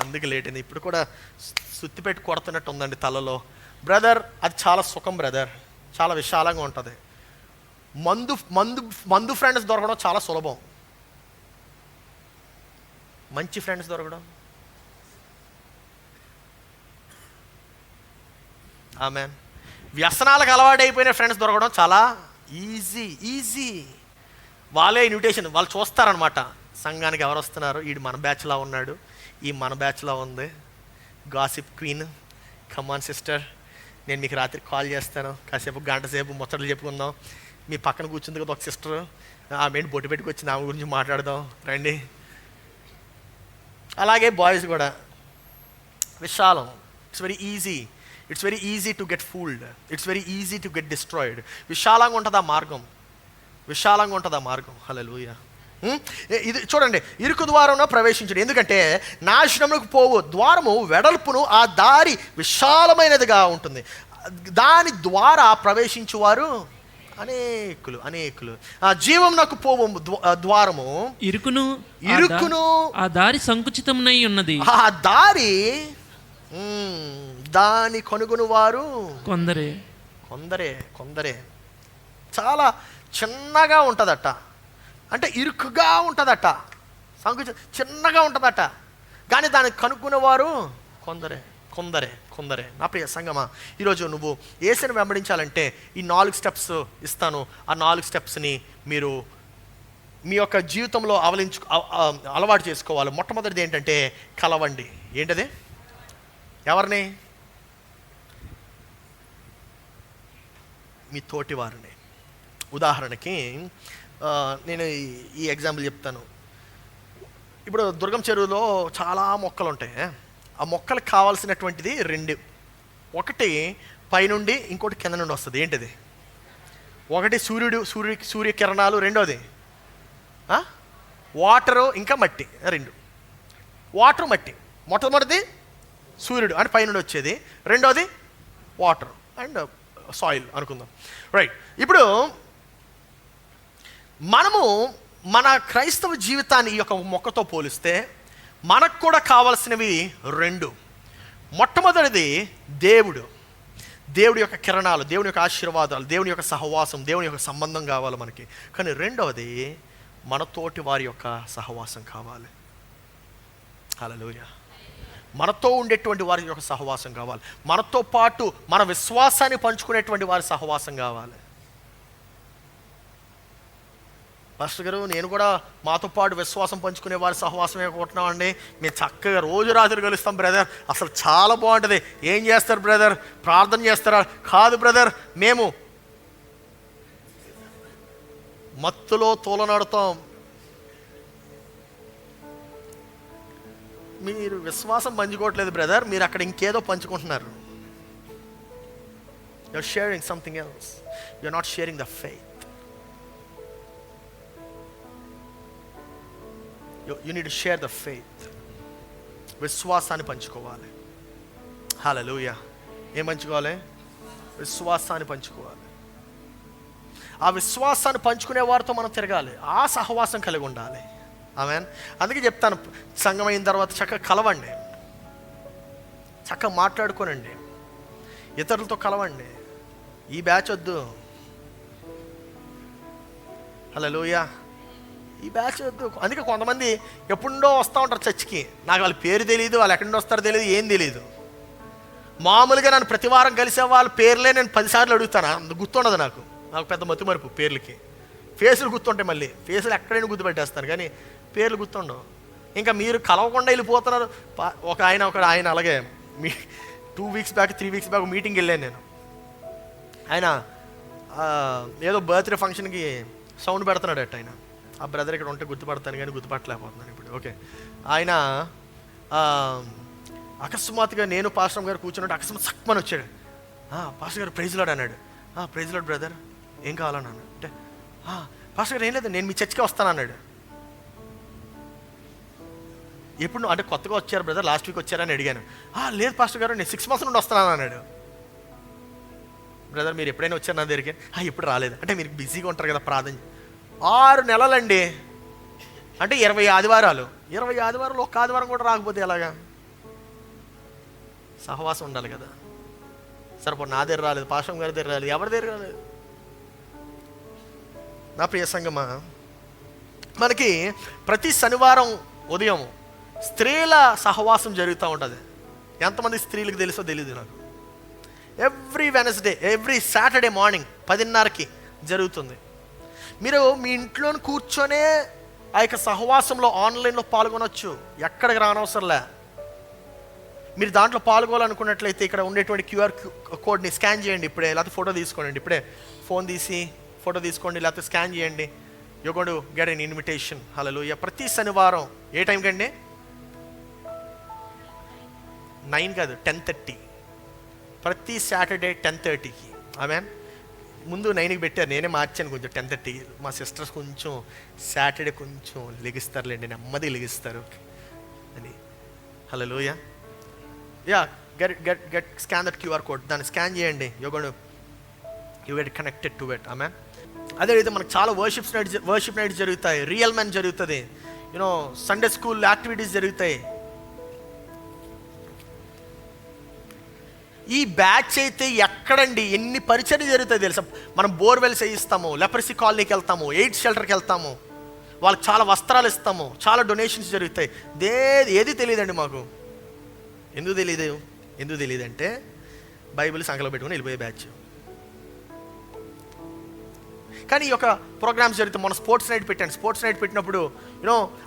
అందుకు లేట్ అయింది. ఇప్పుడు కూడా సుత్తి పెట్టి కొడుతున్నట్టు ఉందండి తలలో. బ్రదర్ అది చాలా సుఖం బ్రదర్, చాలా విశాలంగా ఉంటుంది. మందు ఫ్రెండ్స్ దొరకడం చాలా సులభం. మంచి ఫ్రెండ్స్ దొరకడం, ఆమెన్. వ్యసనాలకు అలవాటైపోయిన ఫ్రెండ్స్ దొరకడం చాలా ఈజీ. వాళ్ళే ఇన్విటేషన్, వాళ్ళు చూస్తారనమాట, సంఘానికి ఎవరు వస్తున్నారు, వీడు మన బ్యాచ్లా ఉన్నాడు, ఈ మన బ్యాచ్లా ఉంది, గాసిప్ క్వీన్, కమాన్ సిస్టర్, నేను మీకు రాత్రి కాల్ చేస్తాను, కాసేపు గంట సేపు ముచ్చట్లు చెప్పుకుందాం, మీ పక్కన కూర్చుంది కదా ఒక సిస్టర్, ఆమె ఏంటి బొట్టు పెట్టుకొచ్చింది, ఆమె గురించి మాట్లాడదాం రండి. అలాగే బాయ్స్ కూడా విశాలం. It's very easy to get fooled, it's very easy to get destroyed. విశాలంగా ఉంటుంది ఆ మార్గం. హల్లెలూయా. ఇది చూడండి, ఇరుకు ద్వారంలో ప్రవేశించడు, ఎందుకంటే నాశనములకు పోవు ద్వారము వెడల్పును, ఆ దారి విశాలమైనదిగా ఉంటుంది, దాని ద్వారా ప్రవేశించువారు అనేకులు. ఆ జీవమునకు పోవు ద్వారము ఇరుకును,
ఆ దారి సంకుచితమునై ఉన్నది,
ఆ దారి దాని కొనుగొను వారు కొందరే. చాలా చిన్నగా ఉంటుందట, అంటే ఇరుకుగా ఉంటుందట, చిన్నగా ఉంటుందట, కానీ దాన్ని కనుక్కునేవారు కొందరే. నా ప్రియ సంగమా, ఈరోజు నువ్వు యేసుని వెంబడించాలంటే ఈ 4 స్టెప్స్ ఇస్తాను. ఆ 4 స్టెప్స్ని మీరు మీ యొక్క జీవితంలో అలవాటు చేసుకోవాలి. మొట్టమొదటిది ఏంటంటే కలవండి. ఏంటది? ఎవరిని? మీ తోటి వారిని. ఉదాహరణకి నేను ఈ ఎగ్జాంపుల్ చెప్తాను. ఇప్పుడు దుర్గం చెరువులో చాలా మొక్కలు ఉంటాయి. ఆ మొక్కలకు కావాల్సినటువంటిది 2, ఒకటి పైనుండి, ఇంకోటి కింద నుండి వస్తుంది. ఏంటిది? ఒకటి సూర్యకిరణాలు, రెండోది వాటరు, ఇంకా మట్టి. 2 వాటర్, మట్టి. మొట్టమొదటిది సూర్యుడు అంటే పైనుండి వచ్చేది, రెండోది వాటర్ అండ్ సాయిల్ అనుకుందాం, రైట్. ఇప్పుడు మనము మన క్రైస్తవ జీవితాన్ని ఈ యొక్క మొక్కతో పోలిస్తే మనకు కూడా కావాల్సినవి 2. మొట్టమొదటిది దేవుడి యొక్క కిరణాలు, దేవుని యొక్క ఆశీర్వాదాలు, దేవుని యొక్క సహవాసం, దేవుని యొక్క సంబంధం కావాలి మనకి. కానీ రెండవది మన తోటి వారి యొక్క సహవాసం కావాలి. హల్లెలూయా. మనతో ఉండేటువంటి వారి యొక్క సహవాసం కావాలి, మనతో పాటు మన విశ్వాసాన్ని పంచుకునేటువంటి వారి సహవాసం కావాలి. పాస్టర్ గారు, నేను కూడా మాతో పాటు విశ్వాసం పంచుకునే వారి సహవాసమే అనుకుంటున్నామండి, మేము చక్కగా రోజు రాత్రి కలుస్తాం బ్రదర్, అసలు చాలా బాగుంటుంది. ఏం చేస్తారు బ్రదర్? ప్రార్థన చేస్తారా? కాదు బ్రదర్, మేము మత్తులో తోలనాడుతాం. మీరు విశ్వాసం పంచుకోవట్లేదు బ్రదర్, మీరు అక్కడ ఇంకేదో పంచుకుంటున్నారు. You're sharing something else. You're not sharing the faith. You need to share the faith. విశ్వాసాన్ని పంచుకోవాలి. హల్లెలూయా. ఏం పంచుకోవాలి? విశ్వాసాన్ని పంచుకోవాలి. ఆ విశ్వాసాన్ని పంచుకునే వారితో మనం తిరగాలి, ఆ సహవాసం కలిగి ఉండాలి. ఆమేన్. అందుకే చెప్తాను, సంఘం అయిన తర్వాత చక్కగా కలవండి, చక్కగా మాట్లాడుకోనండి, ఇతరులతో కలవండి. ఈ బ్యాచ్ వద్దు, హల్లెలూయా, ఈ బ్యాచ్ వద్దు. అందుకే కొంతమంది ఎప్పుడో వస్తూ ఉంటారు చర్చికి, నాకు వాళ్ళ పేరు తెలియదు, వాళ్ళు ఎక్కడి నుండి వస్తారో తెలియదు, ఏం తెలియదు. మామూలుగా నన్ను ప్రతి వారం కలిసే వాళ్ళ పేర్లే నేను 10 సార్లు అడుగుతాను, గుర్తుండదు నాకు పెద్ద మతిమరుపు పేర్లకి. ఫేసులు గుర్తుంటాయి, మళ్ళీ ఫేసులు ఎక్కడైనా గుర్తుపెట్టేస్తాను, కానీ పేర్లు గుర్తుండవు. ఇంకా మీరు కలవకుండా వెళ్ళిపోతున్నారు. ఒక ఆయన అలాగే 2 వీక్స్ బ్యాక్ 3 వీక్స్ బ్యాక్ మీటింగ్కి వెళ్ళాను నేను. ఆయన ఏదో బర్త్డే ఫంక్షన్కి సౌండ్ పెడుతున్నాడు అట్ట. ఆయన ఆ బ్రదర్ ఇక్కడ ఉంటే గుర్తుపడతాను, కానీ గుర్తుపట్టలేకపోతున్నాను ఇప్పుడు. ఓకే, ఆయన అకస్మాత్తుగా నేను పాస్టర్ గారు కూర్చున్నట్టు అకస్మాత్ సక్మని వచ్చాడు. పాస్టర్ గారు ప్రైజ్ లాడ్ అన్నాడు. ప్రైజ్ లాడ్ బ్రదర్, ఏం కావాలన్నాను అంటే, పాస్టర్ గారు ఏం లేదు, నేను మీ చర్చికి వస్తాను అన్నాడు. ఎప్పుడు అంటే కొత్తగా వచ్చారు బ్రదర్, లాస్ట్ వీక్ వచ్చారని అడిగాను. లేదు పాస్టర్ గారు, నేను 6 months నుండి వస్తున్నాను అన్నాడు. బ్రదర్ మీరు ఎప్పుడైనా వచ్చారు నా దగ్గరికి? ఇప్పుడు రాలేదు. అంటే మీరు బిజీగా ఉంటారు కదా ప్రార్థన. 6 నెలలండి, అంటే 20 ఆదివారాలు. 20 ఆదివారాలు ఒక్క ఆదివారం కూడా రాకపోతే ఎలాగా? సహవాసం ఉండాలి కదా. సరిపో నా దగ్గర రాలేదు, పాస్టర్ గారి దగ్గర రాలేదు, ఎవరి దగ్గర రాలేదు. నా ప్రియ సంగమా, మనకి ప్రతి శనివారం ఉదయం స్త్రీల సహవాసం జరుగుతూ ఉంటుంది. ఎంతమంది స్త్రీలకు తెలుసో తెలియదు నాకు. Every Wednesday, every Saturday morning 10:30కి జరుగుతుంది. మీరు మీ ఇంట్లో కూర్చొనే ఆ యొక్క సహవాసంలో ఆన్లైన్లో పాల్గొనవచ్చు, ఎక్కడికి రానవసరంలే. మీరు దాంట్లో పాల్గొనాలనుకున్నట్లయితే ఇక్కడ ఉండేటువంటి క్యూఆర్ కోడ్ని స్కాన్ చేయండి ఇప్పుడే, లేకపోతే ఫోటో తీసుకోండి ఇప్పుడే. ఫోన్ తీసి ఫోటో తీసుకోండి, లేకపోతే స్కాన్ చేయండి. You going to get an invitation. హల్లెలూయా. ప్రతి శనివారం ఏ టైంకి అండి? 9 కాదు, 10:30. ప్రతి సాటర్డే 10:30కి. ఆమేన్. ముందు 9కి పెట్టారు, నేనే మార్చాను కొంచెం 10:30. మా సిస్టర్స్ కొంచెం సాటర్డే కొంచెం లెగిస్తారులేండి, నెమ్మది లెగిస్తారు అని. హల్లెలూయా. Yeah, get scan that QR code, దాన్ని స్కాన్ చేయండి. You get connected to it. ఆమేన్. అదేవిధంగా మనకు చాలా వర్షిప్ నైట్స్ జరుగుతాయి, రియల్ మ్యాన్ జరుగుతుంది, యూనో సండే స్కూల్ యాక్టివిటీస్ జరుగుతాయి. ఈ బ్యాచ్ అయితే ఎక్కడండి ఎన్ని పరిచర్య జరుగుతాయి తెలుసా? మనం బోర్వెల్స్ వేయిస్తాము, లెపరసీ కాలనీకి వెళ్తాము, ఎయిడ్స్ షెల్టర్కి వెళ్తాము, వాళ్ళకి చాలా వస్త్రాలు ఇస్తాము, చాలా డొనేషన్స్ జరుగుతాయి. ఏది తెలియదండి మాకు. ఎందుకు తెలియదు అంటే బైబిల్ సంకలో పెట్టుకుని వెళ్ళిపోయే బ్యాచ్. కానీ ఈ యొక్క ప్రోగ్రామ్స్ జరిగితే మన స్పోర్ట్స్ నైట్ పెట్టాను. స్పోర్ట్స్ నైట్ పెట్టినప్పుడు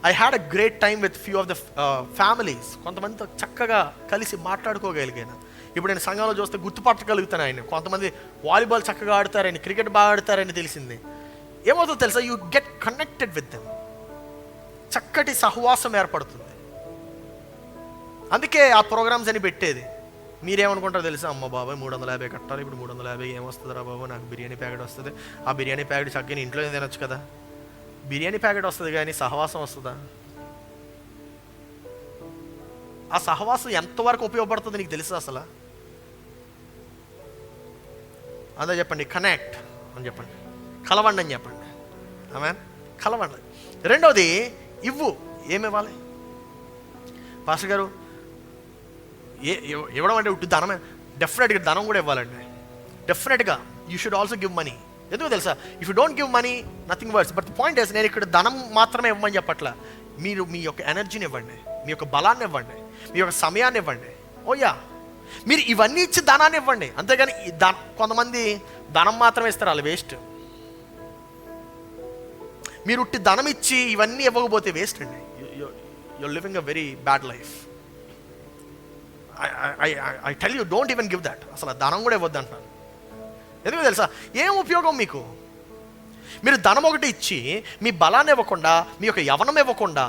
I had a great time with few of the families. కొంతమందితో చక్కగా కలిసి మాట్లాడుకోగలిగాను. ఇప్పుడు నేను సంఘంలో చూస్తే గుర్తుపట్టగలుగుతాను ఆయన. కొంతమంది వాలీబాల్ చక్కగా ఆడతారని, క్రికెట్ బాగా ఆడతారని తెలిసింది. ఏమవుతుందో తెలుసా? You get connected with them. చక్కటి సహవాసం ఏర్పడుతుంది. అందుకే ఆ ప్రోగ్రామ్స్ అని పెట్టేది. మీరేమనుకుంటారో తెలుసా? అమ్మ బాబాయ్ 350 కట్టాలి, ఇప్పుడు 350 ఏమొస్తుందిరా బాబు, నాకు బిర్యానీ ప్యాకెట్ వస్తుంది. ఆ బిర్యానీ ప్యాకెట్ చక్కగా ఇంట్లో తినొచ్చు కదా. బిర్యానీ ప్యాకెట్ వస్తుంది కానీ సహవాసం వస్తుందా? ఆ సహవాసం ఎంతవరకు ఉపయోగపడుతుంది నీకు తెలుసా అసలు? అదే చెప్పండి, కనెక్ట్ అని చెప్పండి, కలవండి అని చెప్పండి. ఆమేన్. కలవండి. రెండవది ఇవ్వు. ఏమివ్వాలి పాస్టర్ గారు? ఇవ్వడం అంటే ఉట్టి ధనమే? డెఫినెట్గా ధనం కూడా ఇవ్వాలండి. డెఫినెట్గా you should also give money. ఎందుకు తెలుసా? If you don't give money nothing works. But the point is, నేను ఇక్కడ ధనం మాత్రమే ఇవ్వమని చెప్పట్లా. మీరు మీ యొక్క ఎనర్జీని ఇవ్వండి, మీ యొక్క బలాన్ని ఇవ్వండి, మీ యొక్క సమయాన్ని ఇవ్వండి. ఓయా, మీరు ఇవన్నీ ఇచ్చి ధనాన్ని ఇవ్వండి. అంతేగాని కొంతమంది ధనం మాత్రమే ఇస్తారు, వాళ్ళు వేస్ట్. మీరు ఉట్టి ధనం ఇచ్చి ఇవన్నీ ఇవ్వకపోతే వేస్ట్ అండి. you're living a very bad life. I tell you, don't even give that. అసలు ధనం కూడా ఇవ్వద్దు అంటున్నాను. ఎందుకు తెలుసా? ఏం ఉపయోగం మీకు? మీరు ధనం ఒకటి ఇచ్చి మీ బలాన్ని ఇవ్వకుండా, మీ యొక్క యవనం ఇవ్వకుండా,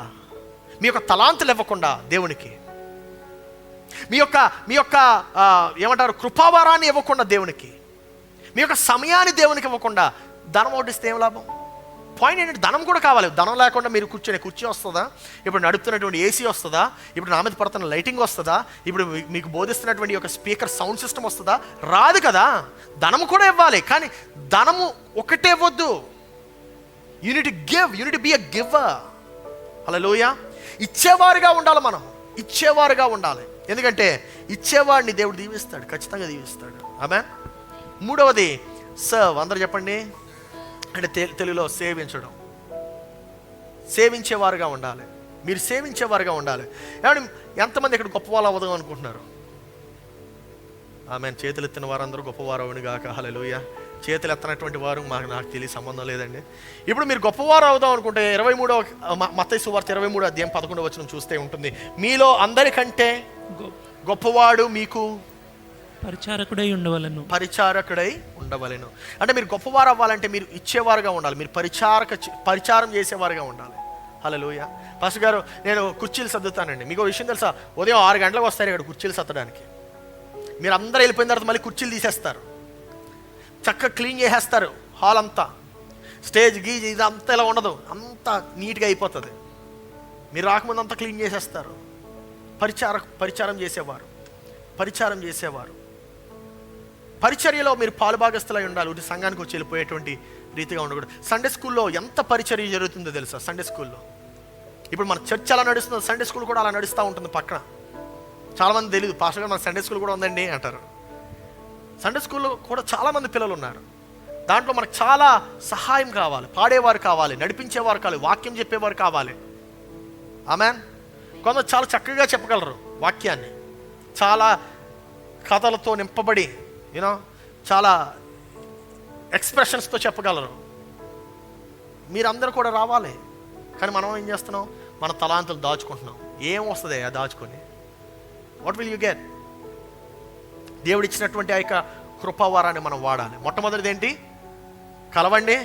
మీ యొక్క తలాంతులు ఇవ్వకుండా దేవునికి, మీ యొక్క ఏమంటారు కృపావరాన్ని ఇవ్వకుండా దేవునికి, మీ యొక్క సమయాన్ని దేవునికి ఇవ్వకుండా ధనం ఒకటి ఇస్తే ఏం లాభం? పాయింట్ ఏంటంటే ధనం కూడా కావాలి. ధనం లేకుండా మీరు కూర్చొని కుర్చీ వస్తుందా? ఇప్పుడు నడుపుతున్నటువంటి ఏసీ వస్తుందా? ఇప్పుడు నా మీద పడుతున్న లైటింగ్ వస్తుందా? ఇప్పుడు మీకు బోధిస్తున్నటువంటి ఒక స్పీకర్ సౌండ్ సిస్టమ్ వస్తుందా? రాదు కదా. ధనము కూడా ఇవ్వాలి. కానీ ధనము ఒకటే ఇవ్వద్దు. You need give, you need be a giver. హల్లెలూయా. ఇచ్చేవారుగా ఉండాలి. మనం ఇచ్చేవారుగా ఉండాలి. ఎందుకంటే ఇచ్చేవాడిని దేవుడు దీవిస్తాడు, ఖచ్చితంగా దీవిస్తాడు. ఆమేన్. మూడవది సర్వ్. అందరూ చెప్పండి. అంటే తెలుగులో సేవించడం. సేవించేవారుగా ఉండాలి. మీరు సేవించేవారుగా ఉండాలి. ఏమంటే ఎంతమంది ఇక్కడ గొప్పవాళ్ళు అవ్వదాం అనుకుంటున్నారు? ఆమె చేతులు ఎత్తిన వారందరూ గొప్పవారు అవును గాక. హల్లెలూయా. చేతులు ఎత్తనటువంటి వారు నాకు తెలియ సంబంధం లేదండి. ఇప్పుడు మీరు గొప్పవారు అవుదాం అనుకుంటే 23వ మత్తయి సువార్త 23వ అధ్యాయం 11వ వచనం చూస్తే ఉంటుంది, మీలో అందరికంటే గొప్పవాడు మీకు
పరిచారకుడై ఉండవలెను. అంటే మీరు గొప్పవారు అవ్వాలంటే మీరు ఇచ్చేవారుగా ఉండాలి. మీరు పరిచారం చేసేవారుగా ఉండాలి. హల్లెలూయా. పాస్టర్ గారు నేను కుర్చీలు సర్దుతానండి. మీకు విషయం తెలుసా? ఉదయం 6 గంటలకు వస్తారు ఇక్కడ కుర్చీలు సర్దడానికి. మీరు అందరూ వెళ్ళిపోయిన తర్వాత మళ్ళీ కుర్చీలు తీసేస్తారు, చక్కగా క్లీన్ చేసేస్తారు హాల్ అంతా. స్టేజ్ గీజ్ ఇదంతా ఇలా ఉండదు, అంతా నీట్గా అయిపోతుంది. మీరు రాకముందు అంతా క్లీన్ చేసేస్తారు. పరిచారం చేసేవారు. పరిచర్యలో మీరు పాలుభాగస్తులై ఉండాలి. ఒకటి సంఘానికి వచ్చి వెళ్ళిపోయేటువంటి రీతిగా ఉండకూడదు. సండే స్కూల్లో ఎంత పరిచర్య జరుగుతుందో తెలుసా? సండే స్కూల్లో ఇప్పుడు మన చర్చ్ అలా నడుస్తుంది, సండే స్కూల్ కూడా అలా నడుస్తూ ఉంటుంది పక్కన. చాలామంది తెలియదు, పాస్టర్ గారు మన సండే స్కూల్ కూడా ఉందండి అంటారు. సండే స్కూల్లో కూడా చాలామంది పిల్లలు ఉన్నారు. దాంట్లో మనకు చాలా సహాయం కావాలి, పాడేవారు కావాలి, నడిపించేవారు కావాలి, వాక్యం చెప్పేవారు కావాలి. ఆమెన్.
కొందరు చాలా చక్కగా చెప్పగలరు వాక్యాన్ని, చాలా కథలతో నింపబడి యూనో చాలా ఎక్స్ప్రెషన్స్తో చెప్పగలరు. మీరందరూ కూడా రావాలి. కానీ మనం ఏం చేస్తున్నాం? మన తలాంతులు దాచుకుంటున్నాం. ఏం వస్తుంది ఆ దాచుకొని? What will you get? దేవుడు ఇచ్చినటువంటి ఆ యొక్క కృపావారాన్ని మనం వాడాలి. మొట్టమొదటిది ఏంటి? కలవండి,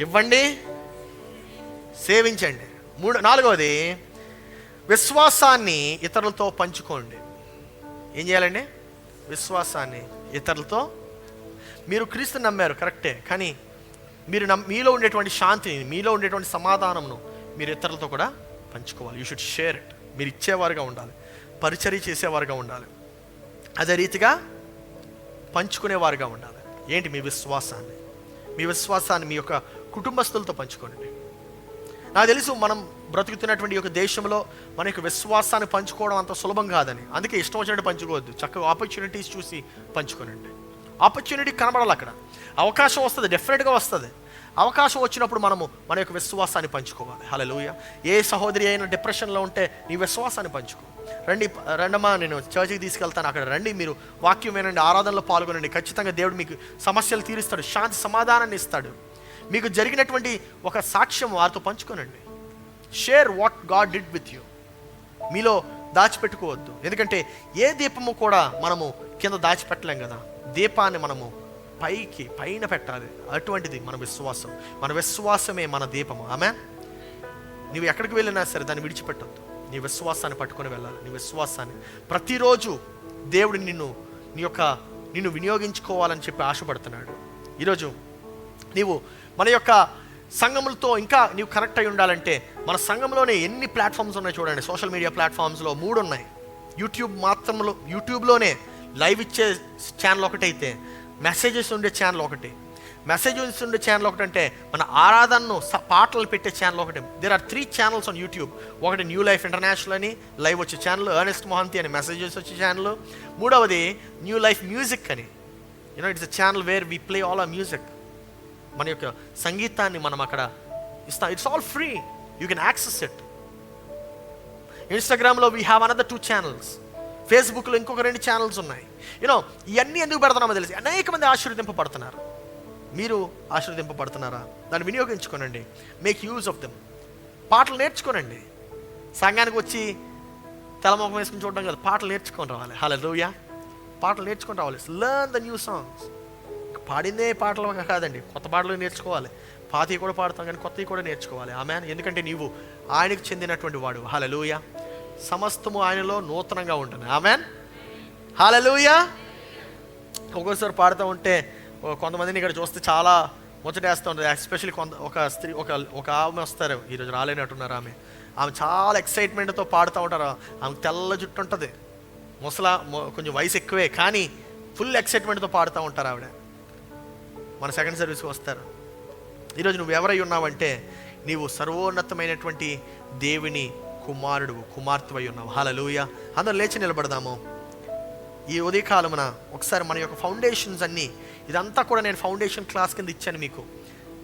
ఇవ్వండి, సేవించండి. నాలుగవది విశ్వాసాన్ని ఇతరులతో పంచుకోండి. ఏం చేయాలండి? విశ్వాసాన్ని ఇతరులతో. మీరు క్రీస్తుని నమ్మారు కరెక్టే, కానీ మీరు మీలో ఉండేటువంటి శాంతిని, మీలో ఉండేటువంటి సమాధానమును మీరు ఇతరులతో కూడా పంచుకోవాలి. You should share it. మీరు ఇచ్చేవారుగా ఉండాలి, పరిచర్య చేసేవారుగా ఉండాలి, అదే రీతిగా పంచుకునేవారుగా ఉండాలి. ఏంటి? మీ విశ్వాసాన్ని మీ యొక్క కుటుంబస్తులతో పంచుకోండి. నాకు తెలుసు మనం బ్రతుకుతున్నటువంటి ఈ యొక్క దేశంలో మన యొక్క విశ్వాసాన్ని పంచుకోవడం అంత సులభం కాదని. అందుకే ఇష్టం వచ్చినట్టు పంచుకోవద్దు. చక్కగా ఆపర్చునిటీస్ చూసి పంచుకోనండి. ఆపర్చునిటీ కనబడాలి, అక్కడ అవకాశం వస్తుంది, డెఫినెట్గా వస్తుంది. అవకాశం వచ్చినప్పుడు మనము మన యొక్క విశ్వాసాన్ని పంచుకోవాలి. హల్లెలూయా. ఏ సహోదరి అయినా డిప్రెషన్లో ఉంటే నీ విశ్వాసాన్ని పంచుకో. రండమ్మా, నేను చర్చికి తీసుకెళ్తాను, అక్కడ రండి, మీరు వాక్యం వినండి, ఆరాధనలో పాల్గొనండి. ఖచ్చితంగా దేవుడు మీకు సమస్యలు తీరుస్తాడు, శాంతి సమాధానాన్ని ఇస్తాడు. మీకు జరిగినటువంటి ఒక సాక్ష్యం వారితో పంచుకోనండి. Share what God did with you. మీలో దాచిపెట్టుకోవద్దు. ఎందుకంటే ఏ దీపము కూడా మనము కింద దాచిపెట్టలేం కదా. దీపాన్ని మనము పైన పెట్టాలి. అటువంటిది మన విశ్వాసం. మన విశ్వాసమే మన దీపము. ఆమెన్. నువ్వు ఎక్కడికి వెళ్ళినా సరే దాన్ని విడిచిపెట్టొద్దు. నీ విశ్వాసాన్ని పట్టుకొని వెళ్ళాలి. నీ విశ్వాసాన్ని ప్రతిరోజు దేవుడు నిన్ను వినియోగించుకోవాలని చెప్పి ఆశపడుతున్నాడు. ఈరోజు నీవు మన యొక్క సంఘములతో ఇంకా నీవు కనెక్ట్ అయి ఉండాలంటే మన సంఘంలోనే ఎన్ని ప్లాట్ఫామ్స్ ఉన్నాయి చూడండి. సోషల్ మీడియా ప్లాట్ఫామ్స్లో 3 ఉన్నాయి. యూట్యూబ్లోనే లైవ్ ఇచ్చే ఛానల్ ఒకటైతే, మెసేజెస్ ఉండే ఛానల్ ఒకటి. మెసేజెస్ ఉండే ఛానల్ ఒకటంటే మన ఆరాధనను పాటలు పెట్టే ఛానల్ ఒకటి. There are 3 channels on YouTube. ఒకటి న్యూ లైఫ్ ఇంటర్నేషనల్ అని లైవ్ వచ్చే ఛానల్, ఎర్నెస్ట్ మొహంతి అని మెసేజెస్ వచ్చే ఛానల్. మూడవది న్యూ లైఫ్ మ్యూజిక్ అని. It's a channel where we play all the music. మన యొక్క సంగీతాన్ని మనం అక్కడ ఇస్తాం. It's all free, you can access it. ఇన్స్టాగ్రామ్లో వీ హ్యావ్ అనదర్ 2 ఛానల్స్. ఫేస్బుక్లో ఇంకొక 2 ఛానల్స్ ఉన్నాయి. ఇవన్నీ ఎందుకు పెడుతున్నామో తెలిసి అనేక మంది ఆశీర్వదింపబడుతున్నారు. మీరు ఆశీర్వదింపబడుతున్నారా? దాన్ని వినియోగించుకోనండి. Make use of them. పాటలు నేర్చుకోనండి. సంఘానికి వచ్చి తలమొఖం వేసుకుని చూడడం కాదు, పాటలు నేర్చుకొని రావాలి. హల్లెలూయా. పాటలు నేర్చుకొని రావాలి. Learn the new songs. పాడిందే పాటలు కాదండి, కొత్త పాటలు నేర్చుకోవాలి. పాతవి కూడా పాడతాం కానీ కొత్తవి కూడా నేర్చుకోవాలి. ఆమెన్. ఎందుకంటే నీవు ఆయనకు చెందినటువంటి వాడు. హల్లెలూయా. సమస్తము ఆయనలో నూతనంగా ఉంటుంది. ఆమెన్. హల్లెలూయా. ఒక్కోసారి పాడుతూ ఉంటే కొంతమందిని ఇక్కడ చూస్తే చాలా ముచ్చటేస్తూ ఉంటుంది. ఎస్పెషల్లీ ఒక ఆమె వస్తారు, ఈరోజు రాలేనట్టున్నారు. ఆమె చాలా ఎక్సైట్మెంట్తో పాడుతూ ఉంటారు. ఆమె తెల్ల జుట్టు ఉంటుంది, కొంచెం వయసు ఎక్కువే, కానీ ఫుల్ ఎక్సైట్మెంట్తో పాడుతూ ఉంటారు ఆవిడ. మన సెకండ్ సర్వీస్కి వస్తారు. ఈరోజు నువ్వు ఎవరై ఉన్నావంటే నీవు సర్వోన్నతమైనటువంటి దేవుని కుమార్తెవై ఉన్నావు. హల్లెలూయా. అందరూ లేచి నిలబడదాము. ఈ ఉదయకాలమున ఒకసారి మన యొక్క ఫౌండేషన్స్ అన్నీ, ఇదంతా కూడా నేను ఫౌండేషన్ క్లాస్ కింద ఇచ్చాను మీకు.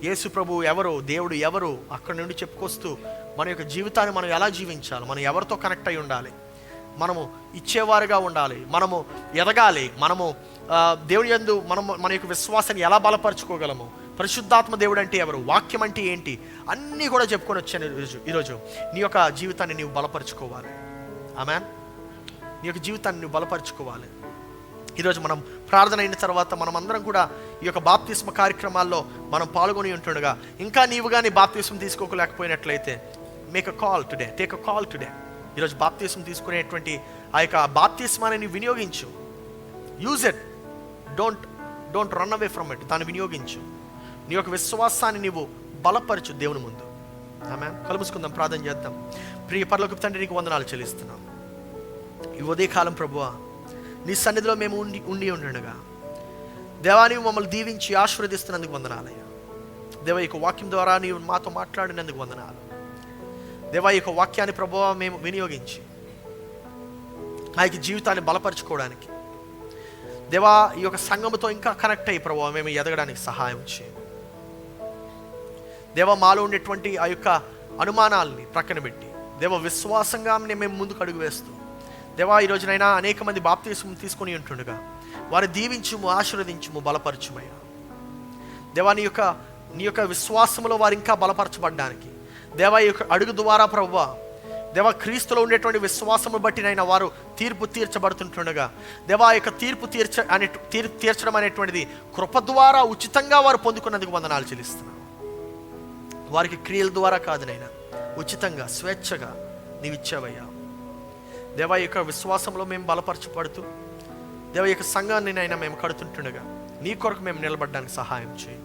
యేసు ప్రభు ఎవరు, దేవుడు ఎవరు, అక్కడ నుండి చెప్పుకొస్తూ మన యొక్క జీవితాన్ని మనం ఎలా జీవించాలి, మనం ఎవరితో కనెక్ట్ అయి ఉండాలి, మనము ఇచ్చేవారుగా ఉండాలి, మనము ఎదగాలి, మనము దేవుని యందు మన యొక్క విశ్వాసాన్ని ఎలా బలపరుచుకోగలము, పరిశుద్ధాత్మ దేవుడు అంటే ఎవరు, వాక్యం అంటే ఏంటి, అన్నీ కూడా చెప్పుకొని వచ్చాను. ఈరోజు నీ యొక్క జీవితాన్ని నీవు బలపరుచుకోవాలి. ఆమేన్. నీ యొక్క జీవితాన్ని నువ్వు బలపరుచుకోవాలి. ఈరోజు మనం ప్రార్థన అయిన తర్వాత మనం అందరం కూడా ఈ యొక్క బాప్తిస్మ కార్యక్రమాల్లో మనం పాల్గొని ఉంటుండగా, ఇంకా నీవు కానీ బాప్తిస్మ తీసుకోలేకపోయినట్లయితే make a call today, take a call today. ఈరోజు బాప్తిస్మ తీసుకునేటువంటి ఆ యొక్క బాప్తిస్మాన్ని నీవు వినియోగించు. Use it, don't run away from it. దాన్ని వినియోగించు. నీ యొక్క విశ్వాసాన్ని నీవు బలపరచు దేవుని ముందు. ఆమేన్. కలుపుకుందాం, ప్రార్థన చేద్దాం. ప్రియ పరలోకపు తండ్రి, నీకు వందనాలు చెల్లిస్తున్నాం. ఈ ఉదయకాలం ప్రభువా, నీ సన్నిధిలో మేము ఉండి ఉండగా దేవా, నీవు మమ్మల్ని దీవించి ఆశీర్వదిస్తున్నందుకు వందనాలయ్యా. దేవా, ఈ యొక్క వాక్యం ద్వారా నీవు మాతో మాట్లాడినందుకు వందనాలు. దేవా, ఈ యొక్క వాక్యాన్ని ప్రభువా మేము వినియోగించి ఆ యొక్క జీవితాన్ని బలపరచుకోవడానికి, దేవా ఈ యొక్క సంఘముతో ఇంకా కనెక్ట్ అయ్యి ప్రభువా మేము ఎదగడానికి సహాయం చేయండి. దేవా, మాలో ఉండేటువంటి ఆ యొక్క అనుమానాల్ని ప్రక్కన పెట్టి దేవ విశ్వాసంగా మేము ముందుకు అడుగు వేస్తూ దేవా ఈ రోజునైనా అనేక మంది బాప్తీసం తీసుకొని ఉంటుండగా వారు దీవించుము, ఆశీర్వదించుము, బలపరచుమయ్యా. దేవా నీ యొక్క విశ్వాసములో వారు ఇంకా బలపరచబడ్డానికి దేవా ఈ యొక్క అడుగు ద్వారా ప్రభువా దేవా క్రీస్తులో ఉండేటువంటి విశ్వాసము బట్టినైనా వారు తీర్పు తీర్చబడుతుంటుండగా దేవా యొక్క తీర్చడం అనేటువంటిది కృప ద్వారా ఉచితంగా వారు పొందుకున్నందుకు వందనాలు చెల్లిస్తున్నాను. వారికి క్రియల ద్వారా కాదునైనా ఉచితంగా స్వేచ్ఛగా నీవు ఇచ్చావయ్యా. దేవా యొక్క విశ్వాసంలో మేము బలపరచబడుతూ దేవ యొక్క సంఘాన్ని నైనా మేము కడుతుంటుండగా నీ కొరకు మేము నిలబడడానికి సహాయం చేయి.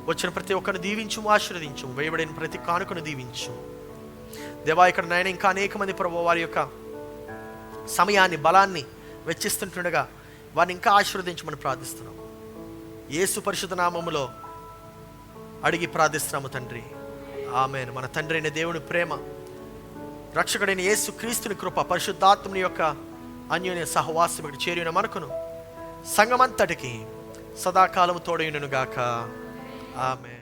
వచ్చిన ప్రతి ఒక్కరిని దీవించు, ఆశీర్వదించు, వేయబడిన ప్రతి కానుకను దీవించు దేవా. ఇక్కడ నాయన ఇంకా అనేక మంది ప్రభు వారి యొక్క సమయాన్ని బలాన్ని వెచ్చిస్తుంటుండగా వారిని ఇంకా ఆశీర్వదించమని ప్రార్థిస్తున్నాం. యేసు పరిశుద్ధ నామములో అడిగి ప్రార్థిస్తున్నాము తండ్రి, ఆమేన్. మన తండ్రి అయిన దేవుని ప్రేమ, రక్షకుడైన యేసు క్రీస్తుని కృప, పరిశుద్ధాత్మని యొక్క అన్యోన్య సహవాసం ఇక్కడ చేరిన మనకును సంఘమంతటికి సదాకాలము తోడైనను గాక. ఆమేన్.